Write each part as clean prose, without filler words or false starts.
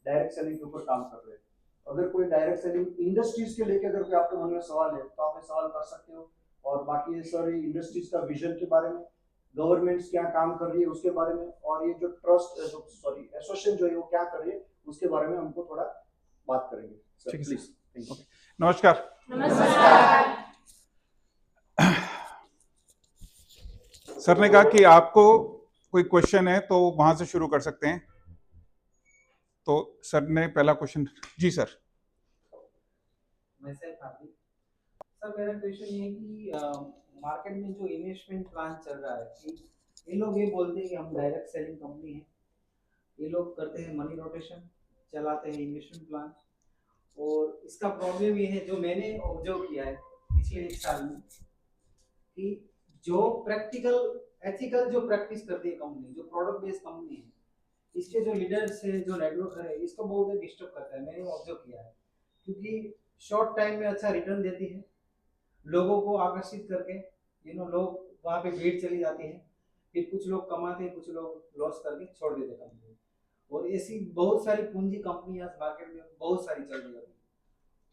Direct selling के ऊपर काम कर रहे हैं। अगर कोई डायरेक्ट सेलिंग इंडस्ट्रीज के लेके अगर कोई आपके मन में सवाल है तो आप ये सवाल कर सकते हो। और बाकी ये सर इंडस्ट्रीज का विजन के बारे में, गवर्नमेंट्स क्या काम कर रही है उसके बारे में, और ये जो ट्रस्ट जो सॉरी एसोसिएशन जो है वो क्या कर रही है उसके बारे में हमको थोड़ा बात करेंगे सर, प्लीज। Thank you. नमस्कार। नमस्कार। सर ने कहा कि आपको कोई क्वेश्चन है तो वहां से शुरू कर सकते हैं। तो सर ने पहला क्वेश्चन। जी सर। मैं सर मेरा क्वेश्चन ये है कि मार्केट में जो इन्वेस्टमेंट प्लान चल रहा है कि ये लोग ये बोलते हैं कि हम डायरेक्ट सेलिंग कंपनी है, ये लोग करते हैं मनी रोटेशन, चलाते हैं इन्वेस्टमेंट प्लान, और इसका प्रॉब्लम ये है जो मैंने ऑब्जर्व किया है पिछले 1 साल में कि जो प्रैक्टिकल एथिकल जो प्रैक्टिस करती है कंपनी, जो प्रोडक्ट बेस्ड कंपनी है, इसके जो लीडर्स है, जो नेटवर्क है, इसको बहुत डिस्टर्ब करता है। मैंने ऑब्जर्व किया है क्योंकि शॉर्ट टाइम में अच्छा रिटर्न देती है, लोगों को आकर्षित करके लोग वहाँ पे भीड़ चली जाती है, फिर कुछ लोग कमाते हैं, कुछ लोग लॉस करके छोड़ देते कंपनी। और ऐसी बहुत सारी पूंजी कंपनियां मार्केट में बहुत सारी चल रही है।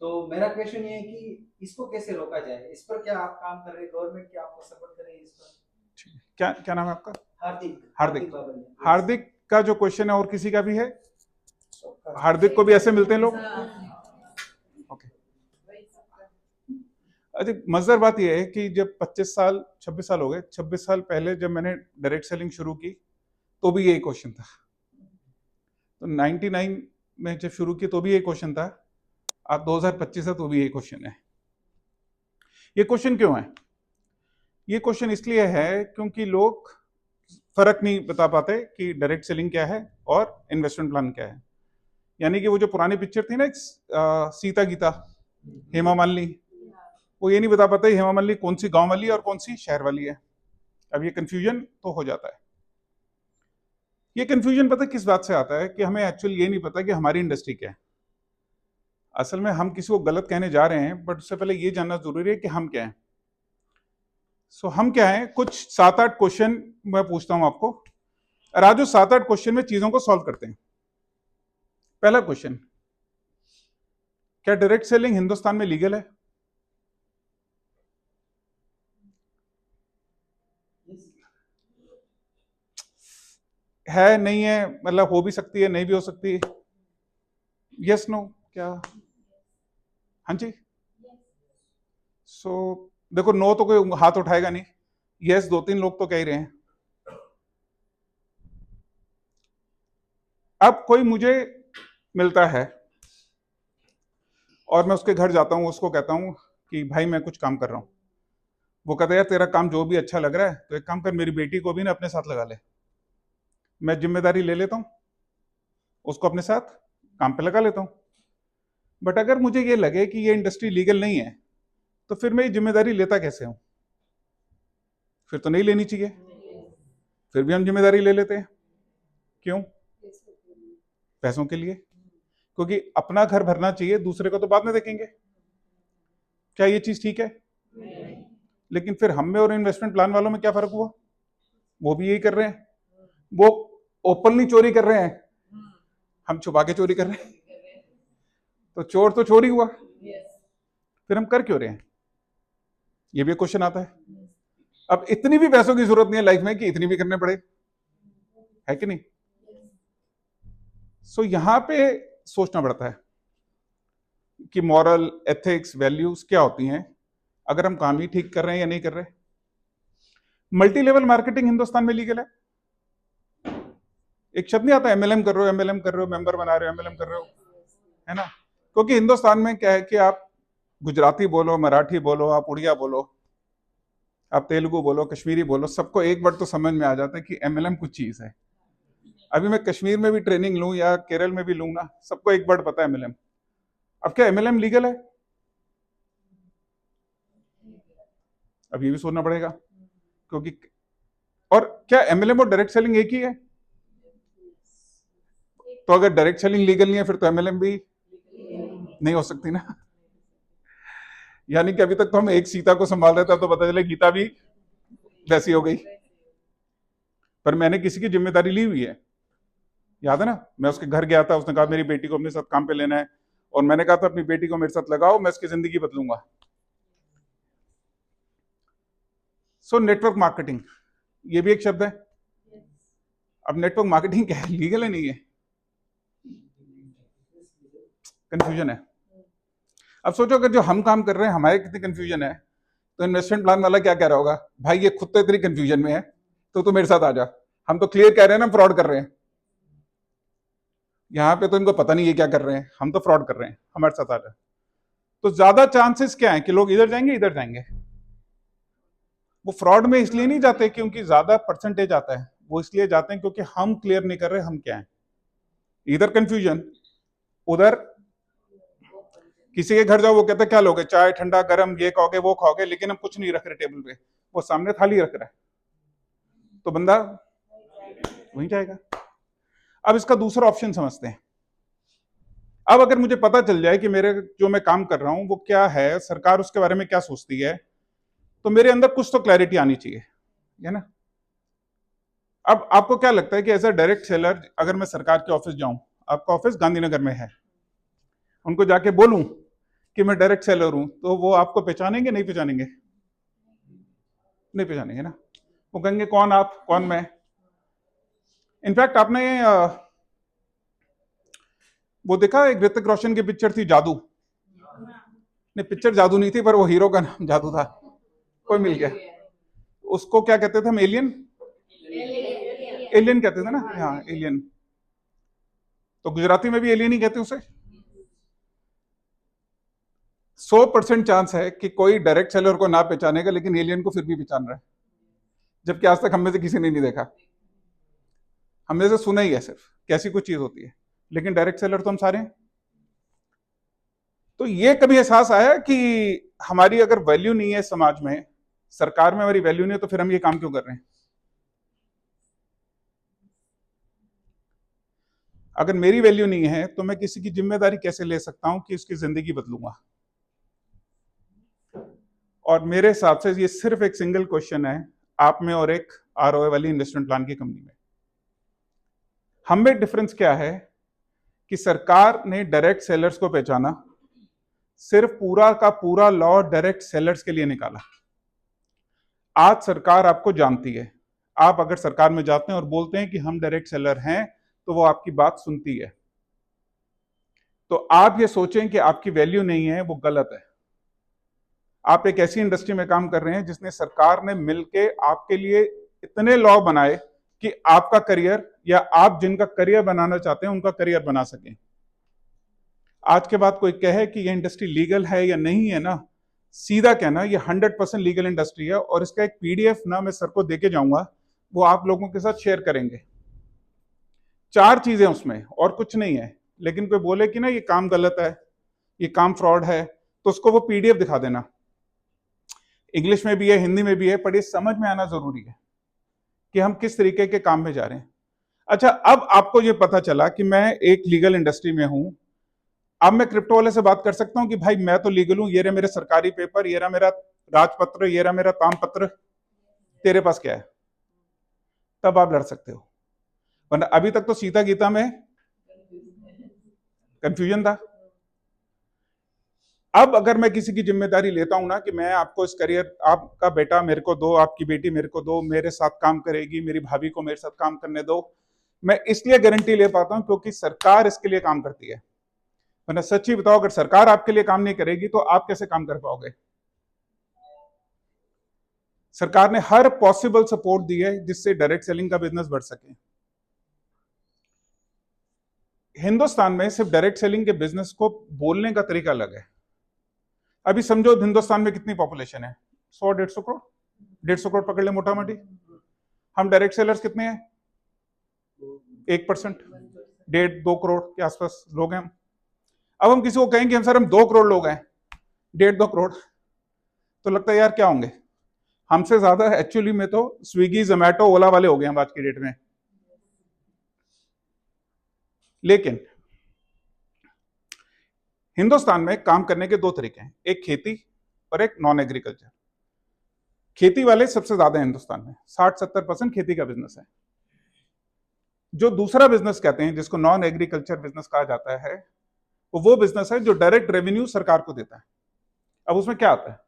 तो मेरा क्वेश्चन ये है कि इसको कैसे रोका जाए, इस पर क्या आप काम कर रहे हैं, गवर्नमेंट क्या आपको सपोर्ट करे इस पर? क्या क्या नाम है आपका? हार्दिक। हार्दिक का जो क्वेश्चन है और किसी का भी है? हार्दिक को भी ऐसे मिलते हैं लोग? ओके। अच्छा, मजेदार बात यह है कि जब 26 साल हो गए, 26 साल पहले जब मैंने डायरेक्ट सेलिंग शुरू की तो भी यही क्वेश्चन था। तो 99 में जब शुरू की तो भी यही क्वेश्चन था। आज 2025 है तो भी यही क्वेश्चन है। ये क्वेश्चन क्यों है? ये क्वेश्चन इसलिए है क्योंकि लोग फर्क नहीं बता पाते कि डायरेक्ट सेलिंग क्या है और इन्वेस्टमेंट प्लान क्या है। यानी कि वो जो पुरानी पिक्चर थी ना, एक सीता गीता, हेमा मालिनी, वो ये नहीं बता पाते हेमा मालिनी कौन सी गांव वाली है और कौन सी शहर वाली है। अब ये कंफ्यूजन तो हो जाता है। ये कंफ्यूजन पता किस बात से आता है कि हमें एक्चुअली ये नहीं पता कि हमारी इंडस्ट्री क्या है। असल में हम किसी को गलत कहने जा रहे हैं, बट उससे पहले ये जानना जरूरी है कि हम क्या हैं। सो हम क्या हैं, कुछ 7-8 क्वेश्चन मैं पूछता हूं आपको, और आज जो 7-8 क्वेश्चन में चीजों को सॉल्व करते हैं। पहला क्वेश्चन, क्या डायरेक्ट सेलिंग हिंदुस्तान में लीगल है? है, नहीं है, मतलब हो भी सकती है, नहीं भी हो सकती है? यस नो क्या? हाँ जी। सो देखो, नो तो कोई हाथ उठाएगा नहीं, यस 2-3 लोग तो कह ही रहे हैं। अब कोई मुझे मिलता है और मैं उसके घर जाता हूं, उसको कहता हूं कि भाई मैं कुछ काम कर रहा हूं। वो कहता है यार तेरा काम जो भी अच्छा लग रहा है तो एक काम कर, मेरी बेटी को भी ना अपने साथ लगा ले। मैं जिम्मेदारी ले लेता हूं, उसको अपने साथ काम पे लगा लेता हूं। बट अगर मुझे ये लगे कि ये इंडस्ट्री लीगल नहीं है तो फिर मैं ये जिम्मेदारी लेता कैसे हूं? फिर तो नहीं लेनी चाहिए, फिर भी हम जिम्मेदारी ले लेते हैं। क्यों? पैसों के लिए। क्योंकि अपना घर भरना चाहिए, दूसरे को तो बाद में देखेंगे। क्या ये चीज ठीक है? लेकिन फिर हम में और इन्वेस्टमेंट प्लान वालों में क्या फर्क हुआ? वो भी यही कर रहे हैं। वो ओपनली चोरी कर रहे हैं, हम छुपा के चोरी कर रहे हैं। तो चोर तो चोरी हुआ, फिर हम कर क्यों रहे हैं? ये भी क्वेश्चन आता है। अब इतनी भी पैसों की जरूरत नहीं है लाइफ में कि इतनी भी करने पड़े, है कि नहीं? सो यहां पे सोचना पड़ता है कि मॉरल, एथिक्स, वैल्यूज क्या होती हैं, अगर हम काम ही ठीक कर रहे हैं या नहीं कर रहे। मल्टी लेवल मार्केटिंग हिंदुस्तान में लीगल है। एक शब्द नहीं आता एमएलएम कर रहे हो, एमएलएम कर रहे हो, मेंबर बना रहे हो, एमएलएम कर रहे हो, है ना? क्योंकि हिंदुस्तान में क्या है कि आप गुजराती बोलो, मराठी बोलो, आप उड़िया बोलो, आप तेलुगु बोलो, कश्मीरी बोलो, सबको एक बार तो समझ में आ जाता है कि एमएलएम कुछ चीज है। अभी मैं कश्मीर में भी ट्रेनिंग लूं या केरल में भी लूं ना, सबको एक बार पता है एमएलएम। अब क्या एमएलएम लीगल है? अब ये भी सोचना पड़ेगा। क्योंकि और क्या एमएलएम और डायरेक्ट सेलिंग एक ही है? तो अगर डायरेक्ट सेलिंग लीगल नहीं है फिर तो एमएलएम भी नहीं हो सकती ना। यानी कि अभी तक तो हम एक सीता को संभाल रहे थे, तो पता चले गीता भी वैसी हो गई। पर मैंने किसी की जिम्मेदारी ली हुई है। याद है ना, मैं उसके घर गया था, उसने कहा मेरी बेटी को अपने साथ काम पे लेना है, और मैंने कहा था अपनी बेटी को मेरे साथ लगाओ, मैं उसकी जिंदगी बदलूंगा। सो नेटवर्क मार्केटिंग, ये भी एक शब्द है। अब नेटवर्क मार्केटिंग क्या है, लीगल है नहीं है? कंफ्यूजन है। अब सोचो अगर जो हम काम कर रहे हैं हमारे कितनी कंफ्यूजन है, तो इन्वेस्टमेंट प्लान वाला क्या कह रहा होगा, भाई ये खुद तो इतनी कंफ्यूजन में है, तो तू मेरे साथ आ जा, हम तो क्लियर कह रहे हैं ना फ्रॉड कर रहे हैं, यहाँ पे तो इनको पता नहीं है क्या कर रहे हैं, हम तो फ्रॉड कर रहे हैं, हमारे साथ आ जा। तो ज्यादा चांसेस क्या है कि लोग इधर जाएंगे इधर जाएंगे। वो फ्रॉड में इसलिए नहीं जाते क्योंकि ज्यादा परसेंटेज आता है, वो इसलिए जाते हैं क्योंकि हम क्लियर नहीं कर रहे हम क्या है। इधर कंफ्यूजन, उधर किसी के घर जाओ वो कहते क्या लोगे, चाय ठंडा गर्म ये खाओगे वो खाओगे, लेकिन हम कुछ नहीं रख रहे टेबल पे, वो सामने थाली रख रहा है, तो बंदा वहीं जाएगा। अब इसका दूसरा ऑप्शन समझते हैं। अब अगर मुझे पता चल जाए कि मेरे जो मैं काम कर रहा हूं वो क्या है, सरकार उसके बारे में क्या सोचती है, तो मेरे अंदर कुछ तो क्लैरिटी आनी चाहिए, है ना। अब आपको क्या लगता है कि एज अ डायरेक्ट सेलर अगर मैं सरकार के ऑफिस जाऊं, आपका ऑफिस गांधीनगर में है, उनको जाके बोलूं कि मैं डायरेक्ट सेलर हूं, तो वो आपको पहचानेंगे नहीं पहचानेंगे? नहीं पहचानेंगे ना। वो कहेंगे कौन आप, कौन मैं। इनफैक्ट आपने वो देखा, एक ऋतिक रोशन की पिक्चर थी जादू, नहीं पिक्चर जादू नहीं थी पर वो हीरो का नाम जादू था, कोई मिल गया, उसको क्या कहते थे हम, एलियन, एलियन कहते थे ना, हाँ एलियन। तो गुजराती में भी एलियन ही कहते उसे। 100% चांस है कि कोई डायरेक्ट सेलर को ना पहचानेगा, लेकिन एलियन को फिर भी पहचान रहा है, जबकि आज तक हम में से किसी ने नहीं देखा, हमने से सुना ही है सिर्फ कैसी कुछ चीज होती है, लेकिन डायरेक्ट सेलर तो हम सारे हैं। तो ये कभी एहसास आया कि हमारी अगर वैल्यू नहीं है समाज में, सरकार में हमारी वैल्यू नहीं है, तो फिर हम ये काम क्यों कर रहे हैं? अगर मेरी वैल्यू नहीं है तो मैं किसी की जिम्मेदारी कैसे ले सकता हूं कि उसकी जिंदगी बदलूंगा? और मेरे हिसाब से ये सिर्फ एक सिंगल क्वेश्चन है, आप में और एक आरओए वाली इन्वेस्टमेंट प्लान की कंपनी में। हम में डिफरेंस क्या है कि सरकार ने डायरेक्ट सेलर्स को पहचाना, सिर्फ पूरा का पूरा लॉ डायरेक्ट सेलर्स के लिए निकाला। आज सरकार आपको जानती है, आप अगर सरकार में जाते हैं और बोलते हैं कि हम डायरेक्ट सेलर हैं, तो वो आपकी बात सुनती है। तो आप ये सोचें कि आपकी वैल्यू नहीं है, वो गलत है। आप एक ऐसी इंडस्ट्री में काम कर रहे हैं जिसने सरकार ने मिलके आपके लिए इतने लॉ बनाए कि आपका करियर या आप जिनका करियर बनाना चाहते हैं उनका करियर बना सकें। आज के बाद कोई कहे कि ये इंडस्ट्री लीगल है या नहीं है ना, सीधा कहना ये 100% लीगल इंडस्ट्री है, और इसका एक पीडीएफ ना मैं सर को देके जाऊंगा, वो आप लोगों के साथ शेयर करेंगे। 4 चीजें उसमें और कुछ नहीं है, लेकिन कोई बोले कि ना ये काम गलत है, ये काम फ्रॉड है, तो उसको वो पीडीएफ दिखा देना। इंग्लिश में भी है, हिंदी में भी है, पर ये समझ में आना जरूरी है कि हम किस तरीके के काम में जा रहे हैं। अच्छा, अब आपको ये पता चला कि मैं एक लीगल इंडस्ट्री में हूं, अब मैं क्रिप्टो वाले से बात कर सकता हूं कि भाई मैं तो लीगल हूं, ये रहा मेरे सरकारी पेपर, ये रहा मेरा राजपत्र, ये रहा मेरा तामपत्र, तेरे पास क्या है? तब आप लड़ सकते हो, वरना अभी तक तो सीता गीता में कंफ्यूजन था। अब अगर मैं किसी की जिम्मेदारी लेता हूं ना कि मैं आपको इस करियर, आपका बेटा मेरे को दो, आपकी बेटी मेरे को दो, मेरे साथ काम करेगी, मेरी भाभी को मेरे साथ काम करने दो, मैं इसलिए गारंटी ले पाता हूं क्योंकि सरकार इसके लिए काम करती है। वरना सच्ची बताओ, अगर सरकार आपके लिए काम नहीं करेगी तो आप कैसे काम कर पाओगे? सरकार ने हर पॉसिबल सपोर्ट दी है जिससे डायरेक्ट सेलिंग का बिजनेस बढ़ सके। हिंदुस्तान में सिर्फ डायरेक्ट सेलिंग के बिजनेस को बोलने का तरीका अलग है। अभी समझो हिंदुस्तान में कितनी पॉपुलेशन है, 100-150 करोड़, 150 करोड़ पकड़ ले मोटा मोटी। हम डायरेक्ट सेलर्स कितने हैं? 1%, 1.5-2 करोड़ के आसपास लोग हैं हम। अब हम किसी को कहेंगे हम सर हम 2 करोड़ लोग हैं, 1.5-2 करोड़, तो लगता है यार क्या होंगे? हमसे ज्यादा एक्चुअली में तो स्विगी, जोमैटो, ओला वाले हो गए हम आज की डेट में। लेकिन हिंदुस्तान में काम करने के 2 तरीके हैं, एक खेती और एक नॉन एग्रीकल्चर। खेती वाले सबसे ज्यादा है हिंदुस्तान में, 60-70% खेती का बिजनेस है। जो दूसरा बिजनेस कहते हैं जिसको नॉन एग्रीकल्चर बिजनेस कहा जाता है, वो बिजनेस है जो डायरेक्ट रेवेन्यू सरकार को देता है। अब उसमें क्या आता है?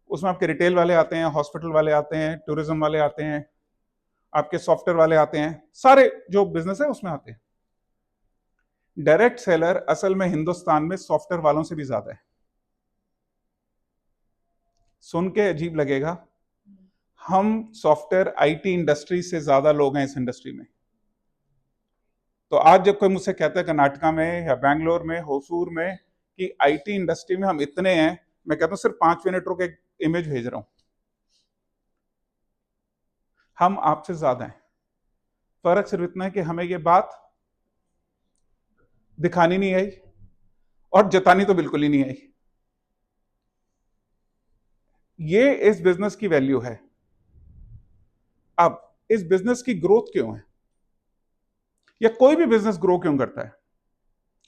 उसमें आपके रिटेल वाले आते हैं, हॉस्पिटल वाले आते हैं, टूरिज्म वाले आते हैं, आपके सॉफ्टवेयर वाले आते हैं, सारे जो बिजनेस है उसमें आते हैं। डायरेक्ट सेलर असल में हिंदुस्तान में सॉफ्टवेयर वालों से भी ज्यादा है। सुन के अजीब लगेगा, हम सॉफ्टवेयर आईटी इंडस्ट्री से ज्यादा लोग हैं इस इंडस्ट्री में। तो आज जब कोई मुझसे कहता है कर्नाटका में या बैंगलोर में, होसूर में कि आईटी इंडस्ट्री में हम इतने हैं, मैं कहता हूं सिर्फ 5 मिनट रुक, एक इमेज भेज रहा हूं, हम आपसे ज्यादा हैं। फर्क सिर्फ इतना है कि हमें ये बात दिखानी नहीं आई और जतानी तो बिल्कुल ही नहीं आई। ये इस बिजनेस की वैल्यू है। अब इस बिजनेस की ग्रोथ क्यों है, या कोई भी बिजनेस ग्रो क्यों करता है?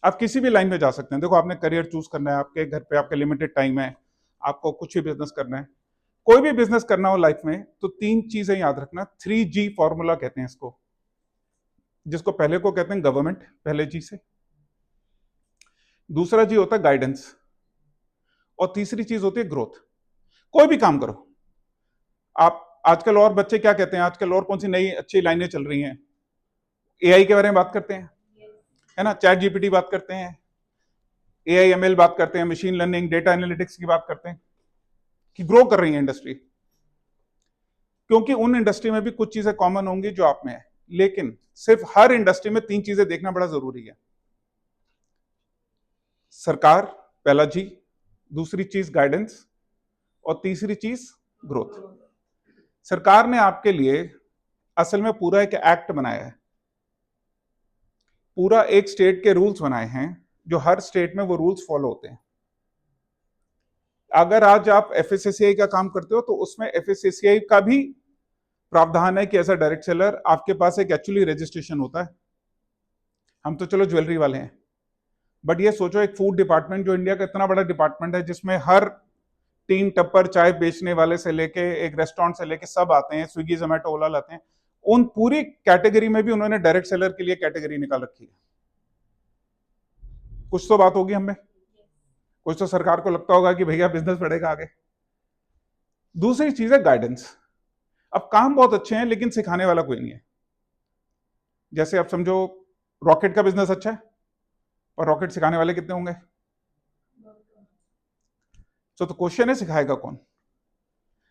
आप किसी भी लाइन में जा सकते हैं। देखो, आपने करियर चूज करना है, आपके घर पे आपके लिमिटेड टाइम है, आपको कुछ भी बिजनेस करना है, कोई भी बिजनेस करना हो लाइफ में, तो 3 चीजें याद रखना। 3G फॉर्मूला कहते हैं इसको, जिसको पहले को कहते हैं गवर्नमेंट, पहले जी से, दूसरा जी होता है गाइडेंस, और तीसरी चीज होती है ग्रोथ। कोई भी काम करो आप। आजकल और बच्चे क्या कहते हैं, आजकल और कौन सी नई अच्छी लाइनें चल रही हैं? एआई के बारे में बात करते हैं, है ना, चैट जीपीटी बात करते हैं, एआई एमएल बात करते हैं, मशीन लर्निंग, डेटा एनालिटिक्स की बात करते हैं, कि ग्रो कर रही है इंडस्ट्री। क्योंकि उन इंडस्ट्री में भी कुछ चीजें कॉमन होंगी जो आप में है, लेकिन सिर्फ हर इंडस्ट्री में 3 चीजें देखना बड़ा जरूरी है। सरकार पहला जी, दूसरी चीज गाइडेंस, और तीसरी चीज ग्रोथ। सरकार ने आपके लिए असल में पूरा एक एक्ट बनाया है, पूरा एक स्टेट के रूल्स बनाए हैं, जो हर स्टेट में वो रूल्स फॉलो होते हैं। अगर आज आप एफएसएससीआई का काम करते हो, तो उसमें एफएसएससीआई का भी प्रावधान है कि एज अ डायरेक्ट सेलर आपके पास एक एक्चुअली रजिस्ट्रेशन होता है। हम तो चलो ज्वेलरी वाले हैं, बट ये सोचो एक फूड डिपार्टमेंट, जो इंडिया का इतना बड़ा डिपार्टमेंट है, जिसमें हर 3 टप्पर चाय बेचने वाले से लेके एक रेस्टोरेंट से लेके सब आते हैं, स्विगी जोमेटो ओला लाते हैं, उन पूरी कैटेगरी में भी उन्होंने डायरेक्ट सेलर के लिए कैटेगरी निकाल रखी है। कुछ तो बात होगी हमें, कुछ तो सरकार को लगता होगा कि भैया बिजनेस बढ़ेगा आगे। दूसरी चीज है गाइडेंस। अब काम बहुत अच्छे हैं, लेकिन सिखाने वाला कोई नहीं है। जैसे आप समझो रॉकेट का बिजनेस अच्छा है, और रॉकेट सिखाने वाले कितने होंगे? तो क्वेश्चन है, सिखाएगा कौन?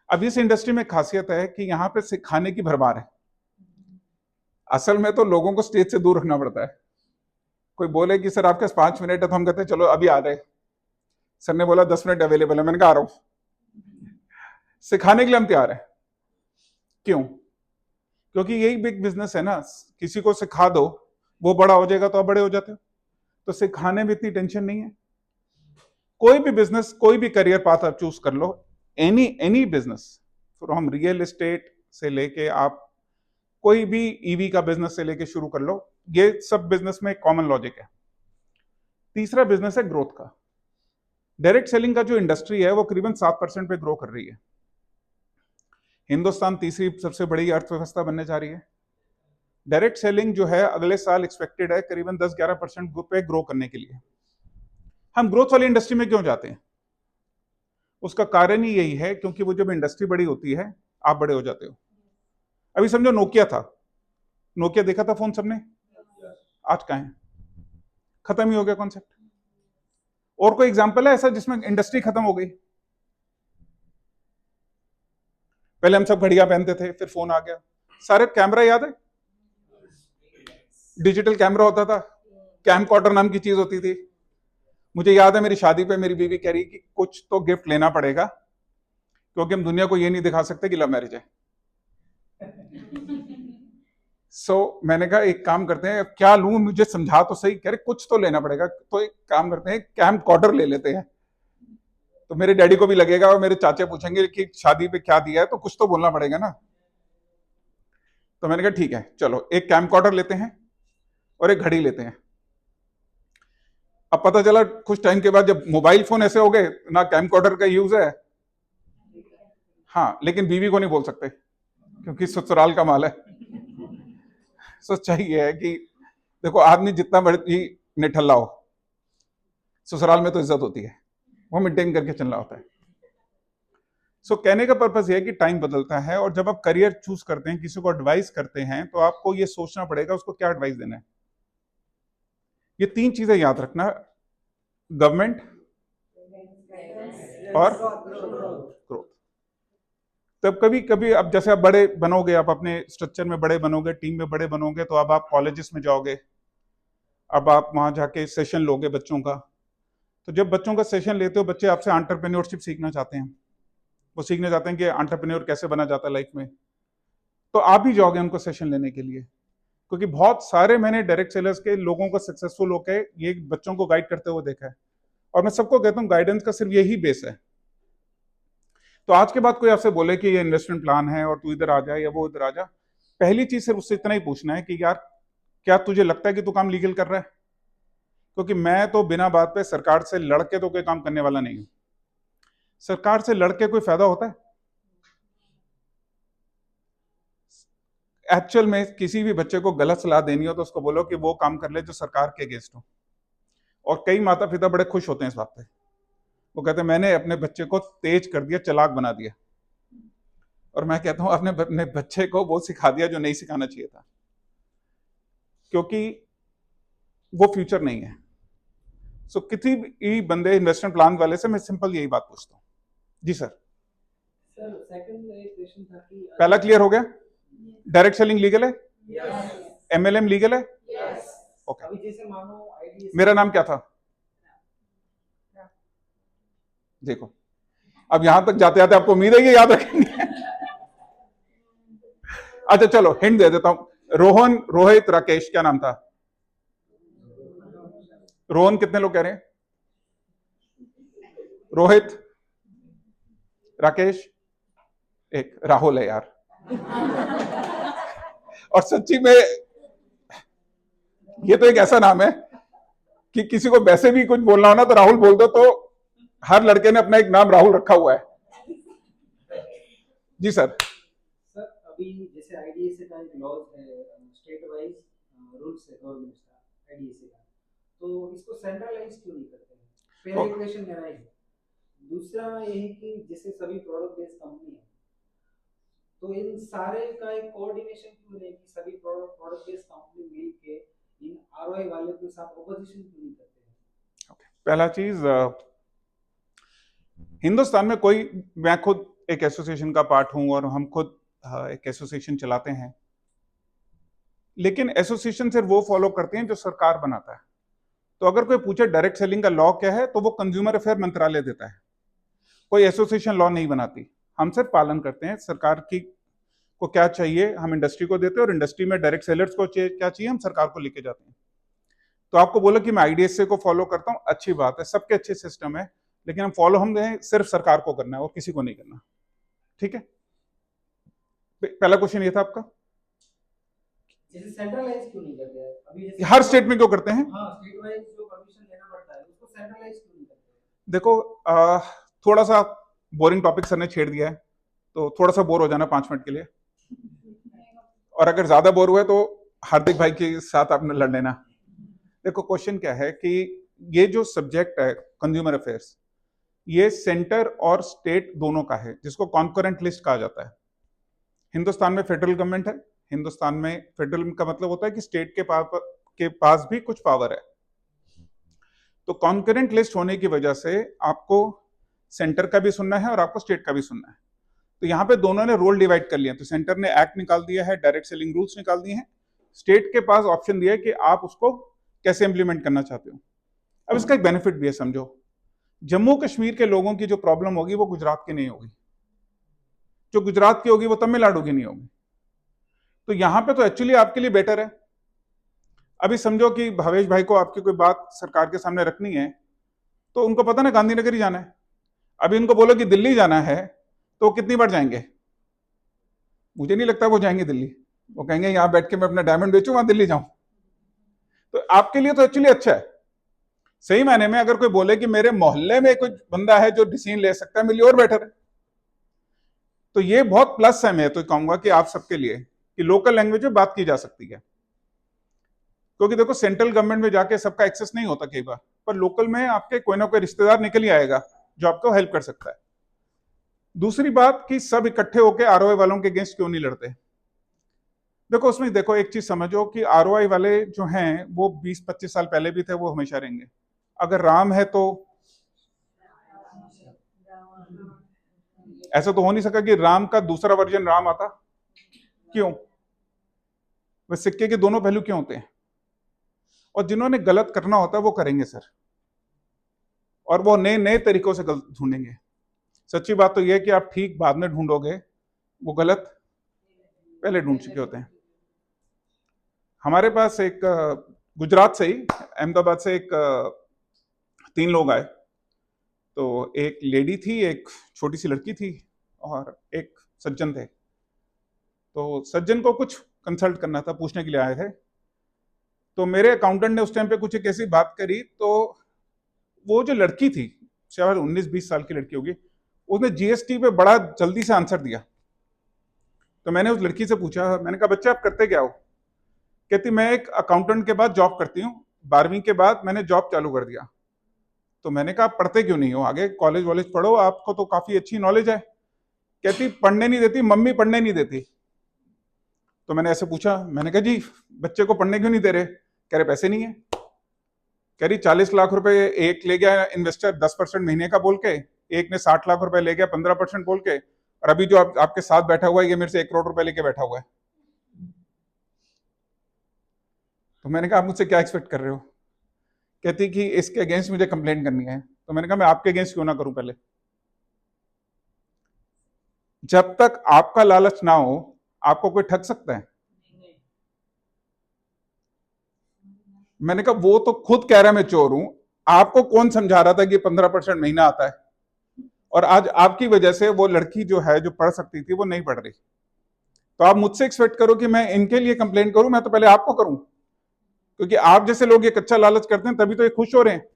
अब इस इंडस्ट्री में खासियत है कि यहां पे सिखाने की भरमार है। असल में तो लोगों को स्टेज से दूर रखना पड़ता है। कोई बोले कि सर आपके पास 5 मिनट है, तो हम कहते हैं चलो अभी आ रहे। सर ने बोला 10 मिनट अवेलेबल है, मैंने कहा आ रहा हूं। सिखाने के लिए हम तैयार हैं। क्यों? क्योंकि यही बिग बिजनेस है ना, किसी को सिखा दो, वो बड़ा हो जाएगा तो आप बड़े हो जाते हो। तो सिखाने में इतनी टेंशन नहीं है। कोई भी बिजनेस, कोई भी करियर पाथ आप चूज कर लो, any business, from real estate से लेके आप कोई भी ईवी का बिजनेस से लेके शुरू कर लो, ये सब बिजनेस में कॉमन लॉजिक है। तीसरा बिजनेस है ग्रोथ का। डायरेक्ट सेलिंग का जो इंडस्ट्री है वो करीबन 7% पे ग्रो कर रही है। हिंदुस्तान तीसरी सबसे बड़ी अर्थव्यवस्था बनने जा रही है। डायरेक्ट सेलिंग जो है अगले साल एक्सपेक्टेड है करीबन 10-11% पे ग्रो करने के लिए। हम ग्रोथ वाली इंडस्ट्री में क्यों जाते हैं? उसका कारण ही यही है, क्योंकि वो जब इंडस्ट्री बड़ी होती है आप बड़े हो जाते हो। अभी समझो नोकिया था, नोकिया देखा था फोन सबने, आज कहां है? खत्म ही हो गया कॉन्सेप्ट। और कोई एग्जांपल है ऐसा जिसमें इंडस्ट्री खत्म हो गई? पहले हम सब घड़ियां पहनते थे, फिर फोन आ गया। सारे कैमरा याद है? डिजिटल कैमरा होता था, कैमकॉर्डर नाम की चीज होती थी। मुझे याद है मेरी शादी पे मेरी बीवी कह रही कि कुछ तो गिफ्ट लेना पड़ेगा, क्योंकि हम दुनिया को ये नहीं दिखा सकते कि लव मैरिज है। मैंने कहा एक काम करते हैं, क्या लूं, मुझे समझा तो सही। कह रहे कुछ तो लेना पड़ेगा, तो एक काम करते हैं कैमकॉर्डर ले लेते हैं। तो मेरे डैडी को भी लगेगा और मेरे चाचा पूछेंगे कि शादी पे क्या दिया है, तो कुछ तो बोलना पड़ेगा ना। तो मैंने कहा ठीक है, चलो एक कैमकॉर्डर लेते हैं और एक घड़ी लेते हैं। अब पता चला कुछ टाइम के बाद जब मोबाइल फोन ऐसे हो गए ना, कैमकॉर्डर का यूज है। हाँ, लेकिन बीवी को नहीं बोल सकते क्योंकि ससुराल का माल है। सच्चाई ये है कि देखो, आदमी जितना बड़ी निठल्ला हो, ससुराल में तो इज्जत होती है, वो मेंटेन करके चलना होता है। सो कहने का पर्पस ये है कि टाइम बदलता है, और जब आप करियर चूज करते हैं, किसी को एडवाइस करते हैं, तो आपको ये सोचना पड़ेगा उसको क्या एडवाइस देना है। ये 3 चीजें याद रखना, गवर्नमेंट और ग्रोथ। तब कभी कभी अब जैसे आप बड़े बनोगे, आप अपने स्ट्रक्चर में बड़े बनोगे, टीम में बड़े बनोगे, तो अब आप कॉलेजेस में जाओगे, अब आप वहां जाके सेशन लोगे बच्चों का। तो जब बच्चों का सेशन लेते हो, बच्चे आपसे एंटरप्रेन्योरशिप सीखना चाहते हैं, वो सीखना चाहते हैं कि एंटरप्रेन्योर कैसे बना जाता है लाइफ में, तो आप ही जाओगे उनको सेशन लेने के लिए। क्योंकि बहुत सारे मैंने डायरेक्ट सेलर्स के लोगों को सक्सेसफुल होकर ये बच्चों को गाइड करते हुए देखा है, और मैं सबको कहता हूँ गाइडेंस का सिर्फ यही बेस है। तो आज के बाद कोई आपसे बोले कि ये इन्वेस्टमेंट प्लान है और तू इधर आ जा या वो इधर आ जा, पहली चीज सिर्फ उससे इतना ही पूछना है कि यार क्या तुझे लगता है कि तू काम लीगल कर रहा है? क्योंकि मैं तो बिना बात पे सरकार से लड़के तो कोई काम करने वाला नहीं हूं। सरकार से लड़के कोई फायदा होता है? एक्चुअल में किसी भी बच्चे को गलत सलाह देनी हो तो उसको बोलो कि वो काम कर ले जो सरकार के अगेंस्ट हो। और कई माता पिता बड़े खुश होते हैं इस बात पे, वो कहते हैं मैंने अपने बच्चे को तेज कर दिया, चालाक बना दिया। और मैं कहता हूं अपने बच्चे को वो सिखा दिया जो नहीं सिखाना चाहिए था, क्योंकि वो फ्यूचर नहीं है। सो किसी भी बंदे इन्वेस्टमेंट प्लान वाले से मैं सिंपल यही बात पूछता हूँ। जी सर। सर सेकंड क्वेश्चन था कि पहला क्लियर हो गया? डायरेक्ट सेलिंग लीगल है? यस। एमएलएम लीगल है? यस। ओके। अभी जैसे मानो आईडीएस, मेरा नाम क्या था? देखो, अब यहां तक जाते जाते आपको उम्मीद है कि याद रखेंगे। अच्छा चलो हिंट दे देता हूं। रोहन, रोहित, राकेश, क्या नाम था? रोहन कितने लोग कह रहे हैं? रोहित, राकेश, एक राहुल है यार। और सच्ची में ये तो एक ऐसा नाम है कि किसी को वैसे भी कुछ बोलना हो ना तो राहुल बोल दो, तो हर लड़के ने अपना एक नाम राहुल रखा हुआ है। जी सर। सर अभी जैसे आईडीएसए का एक लॉज है, स्टेट वाइज रूल्स है गवर्नमेंट का आईडीएसए का, तो इसको सेंट्रलाइज क्यों नहीं करते हैं? पहला क्वेश्चन मेरा है। दूसरा ये है कि जैसे सभी प्रोडक्ट बेस्ड कंपनी है, तो इन सारे का एक कोऑर्डिनेशन क्यों नहीं कि सभी प्रोडक्ट बेस्ड कंपनी मिल के इन आरओआई वाले के साथ ऑपोजिशन क्यों नहीं करते हैं? पहला चीज, हिंदुस्तान में कोई, मैं खुद एक एसोसिएशन का पार्ट हूं और हम खुद एक एसोसिएशन चलाते हैं, लेकिन एसोसिएशन सिर्फ वो फॉलो करते हैं जो सरकार बनाता है। तो अगर कोई पूछे डायरेक्ट सेलिंग का लॉ क्या है, तो वो कंज्यूमर अफेयर मंत्रालय देता है, कोई एसोसिएशन लॉ नहीं बनाती। हम सिर्फ पालन करते हैं सरकार की को क्या चाहिए, हम इंडस्ट्री को देते हैं, और इंडस्ट्री में डायरेक्ट सेलर्स को क्या चाहिए हम सरकार को लेके जाते हैं। तो आपको बोला कि मैं आईडीएसए को फॉलो करता हूं, अच्छी बात है, सबके अच्छे सिस्टम है, लेकिन हम फॉलो हम दें सिर्फ सरकार को करना है और किसी को नहीं करना। ठीक है, पहला क्वेश्चन ये था आपका। जैसे सेंट्रलाइज क्यों नहीं करते हैं? अभी जैसे हर स्टेट में क्यों करते हैं? हाँ, स्टेट वाइज जो परमिशन लेना पड़ता है उसको सेंट्रलाइज क्यों नहीं करते हैं? देखो, थोड़ा सा बोरिंग टॉपिक सर ने छेड़ दिया है, तो थोड़ा सा बोर हो जाना 5 मिनट के लिए, और अगर ज्यादा बोर हुए तो हार्दिक भाई के साथ आपने लड़ लेना। देखो क्वेश्चन क्या है कि ये जो सब्जेक्ट है कंज्यूमर अफेयर्स, ये सेंटर और स्टेट दोनों का है, जिसको कॉन्करेंट लिस्ट कहा जाता है। हिंदुस्तान में फेडरल गवर्नमेंट है, हिंदुस्तान में फेडरल का मतलब होता है कि स्टेट के पास भी कुछ पावर है। तो कॉन्करेंट लिस्ट होने की वजह से आपको सेंटर का भी सुनना है और आपको स्टेट का भी सुनना है। तो यहाँ पे दोनों ने रोल डिवाइड कर लिया। तो सेंटर ने एक्ट निकाल दिया है, डायरेक्ट सेलिंग रूल्स निकाल दिए हैं, स्टेट के पास ऑप्शन दिया है कि आप उसको कैसे इंप्लीमेंट करना चाहते हो। अब इसका एक बेनिफिट भी है, समझो, जम्मू कश्मीर के लोगों की जो प्रॉब्लम होगी वो गुजरात की नहीं होगी, जो गुजरात की होगी वो तमिलनाडु की नहीं होगी। तो यहां पे तो एक्चुअली आपके लिए बेटर है। अभी समझो कि भावेश भाई को आपकी कोई बात सरकार के सामने रखनी है, तो उनको पता ना गांधीनगर ही जाना है। अभी उनको बोलो कि दिल्ली जाना है, तो कितनी बार जाएंगे? मुझे नहीं लगता वो जाएंगे दिल्ली, वो कहेंगे यहां बैठ के मैं अपना डायमंड बेचूं, वहां दिल्ली जाऊं। तो आपके लिए तो एक्चुअली अच्छा है। सही मायने में अगर कोई बोले कि मेरे मोहल्ले में कोई बंदा है जो डिसीजन ले सकता है, मेरे लिए और बेटर है। तो ये बहुत प्लस है, मैं तो कहूंगा कि आप सबके लिए, कि लोकल लैंग्वेज में बात की जा सकती है। क्योंकि देखो सेंट्रल गवर्नमेंट में जाके सबका एक्सेस नहीं होता कई बार, पर लोकल में आपके कोई ना कोई रिश्तेदार निकल ही आएगा जो आपको हेल्प कर सकता है। दूसरी बात कि सब इकट्ठे होकर आरओआई वालों के अगेंस्ट क्यों नहीं लड़ते। देखो उसमें देखो एक चीज समझो कि आरओआई वाले जो हैं वो 20-25 साल पहले भी थे, वो हमेशा रहेंगे। अगर राम है तो ऐसा तो हो नहीं सका कि राम का दूसरा वर्जन राम आता, क्यों? वह सिक्के के दोनों पहलू क्यों होते हैं? और जिन्होंने गलत करना होता है वो करेंगे सर, और वो नए नए तरीकों से गलत ढूंढेंगे। सच्ची बात तो यह है कि आप ठीक बाद में ढूंढोगे, वो गलत पहले ढूंढ चुके होते हैं। हमारे पास एक गुजरात से ही, अहमदाबाद से एक 3 लोग आए। तो एक लेडी थी, एक छोटी सी लड़की थी, और एक सज्जन थे। तो सज्जन को कुछ कंसल्ट करना था, पूछने के लिए आए थे। तो मेरे अकाउंटेंट ने उस टाइम पे कुछ एक ऐसी बात करी, तो वो जो लड़की थी, शायद 19-20 साल की लड़की होगी, उसने जीएसटी पे बड़ा जल्दी से आंसर दिया। तो मैंने उस लड़की से पूछा, मैंने कहा बच्चा आप करते क्या हो? कहती मैं एक अकाउंटेंट के बाद जॉब करती हूँ, 12वीं के बाद मैंने जॉब चालू कर दिया। तो मैंने कहा आप पढ़ते क्यों नहीं हो, आगे कॉलेज वॉलेज पढ़ो, आपको तो काफी अच्छी नॉलेज है। कहती पढ़ने नहीं देती, मम्मी पढ़ने नहीं देती। तो मैंने ऐसे पूछा, मैंने कहा जी बच्चे को पढ़ने क्यों नहीं दे रहे? कह रहे पैसे नहीं है। कह रही 40 लाख रुपए एक ले गया इन्वेस्टर 10% महीने का बोल के, एक ने 60 लाख रुपए ले गया 15% बोल के, और अभी जो आपके साथ बैठा हुआ है ये मेरे से 1 करोड़ रुपए लेके बैठा हुआ है। तो मैंने कहा आप मुझसे क्या एक्सपेक्ट कर रहे हो? कहती कि इसके अगेंस्ट मुझे कंप्लेंट करनी है। तो मैंने कहा मैं आपके अगेंस्ट क्यों ना करूं? पहले जब तक आपका लालच ना हो आपको कोई ठग सकता है? मैंने कहा वो तो खुद कह रहा है मैं चोर हूं, आपको कौन समझा रहा था कि 15% महीना आता है? और आज आपकी वजह से वो लड़की जो है, जो पढ़ सकती थी, वो नहीं पढ़ रही। तो आप मुझसे एक्सपेक्ट करो कि मैं इनके लिए कंप्लेंट करूं? मैं तो पहले आपको करूं, क्योंकि आप जैसे लोग ये कच्चा लालच करते हैं तभी तो ये खुश हो रहे हैं।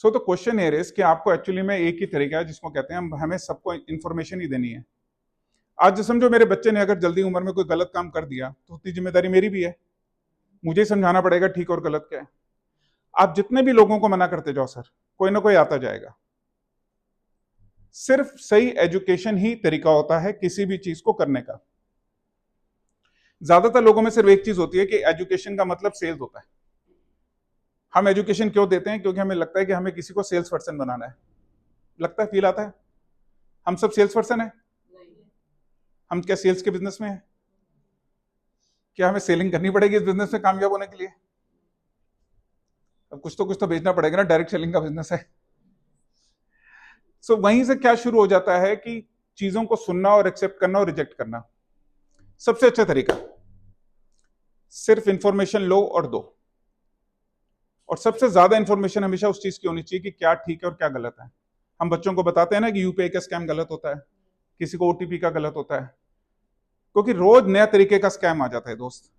सो तो क्वेश्चन हियर इज कि आपको एक्चुअली में एक ही तरीका है जिसको कहते हैं हमें सबको इंफॉर्मेशन ही देनी है। आज समझो मेरे बच्चे ने अगर जल्दी उम्र में कोई गलत काम कर दिया तो उतनी जिम्मेदारी मेरी भी है, मुझे समझाना पड़ेगा ठीक और गलत क्या है। आप जितने भी लोगों को मना करते जाओ सर, कोई ना कोई आता जाएगा। सिर्फ सही एजुकेशन ही तरीका होता है किसी भी चीज को करने का। ज्यादातर लोगों में सिर्फ एक चीज होती है कि एजुकेशन का मतलब सेल्स होता है। हम एजुकेशन क्यों देते हैं? क्योंकि हमें लगता है कि हमें किसी को सेल्स पर्सन बनाना है। लगता है, फील आता है हम सब सेल्स पर्सन है? हम क्या सेल्स के बिजनेस में है? क्या हमें सेलिंग करनी पड़ेगी इस बिजनेस में कामयाब होने के लिए? अब कुछ तो बेचना पड़ेगा ना, डायरेक्ट सेलिंग का बिजनेस है। सो वहीं से क्या शुरू हो जाता है कि चीजों को सुनना और एक्सेप्ट करना और रिजेक्ट करना। सबसे अच्छा तरीका सिर्फ इंफॉर्मेशन लो और दो। और सबसे ज्यादा इंफॉर्मेशन हमेशा उस चीज की होनी चाहिए कि क्या ठीक है और क्या गलत है। हम बच्चों को बताते हैं ना कि यूपीआई का स्कैम गलत होता है, किसी को ओटीपी का गलत होता है, क्योंकि रोज नया तरीके का स्कैम आ जाता है दोस्त।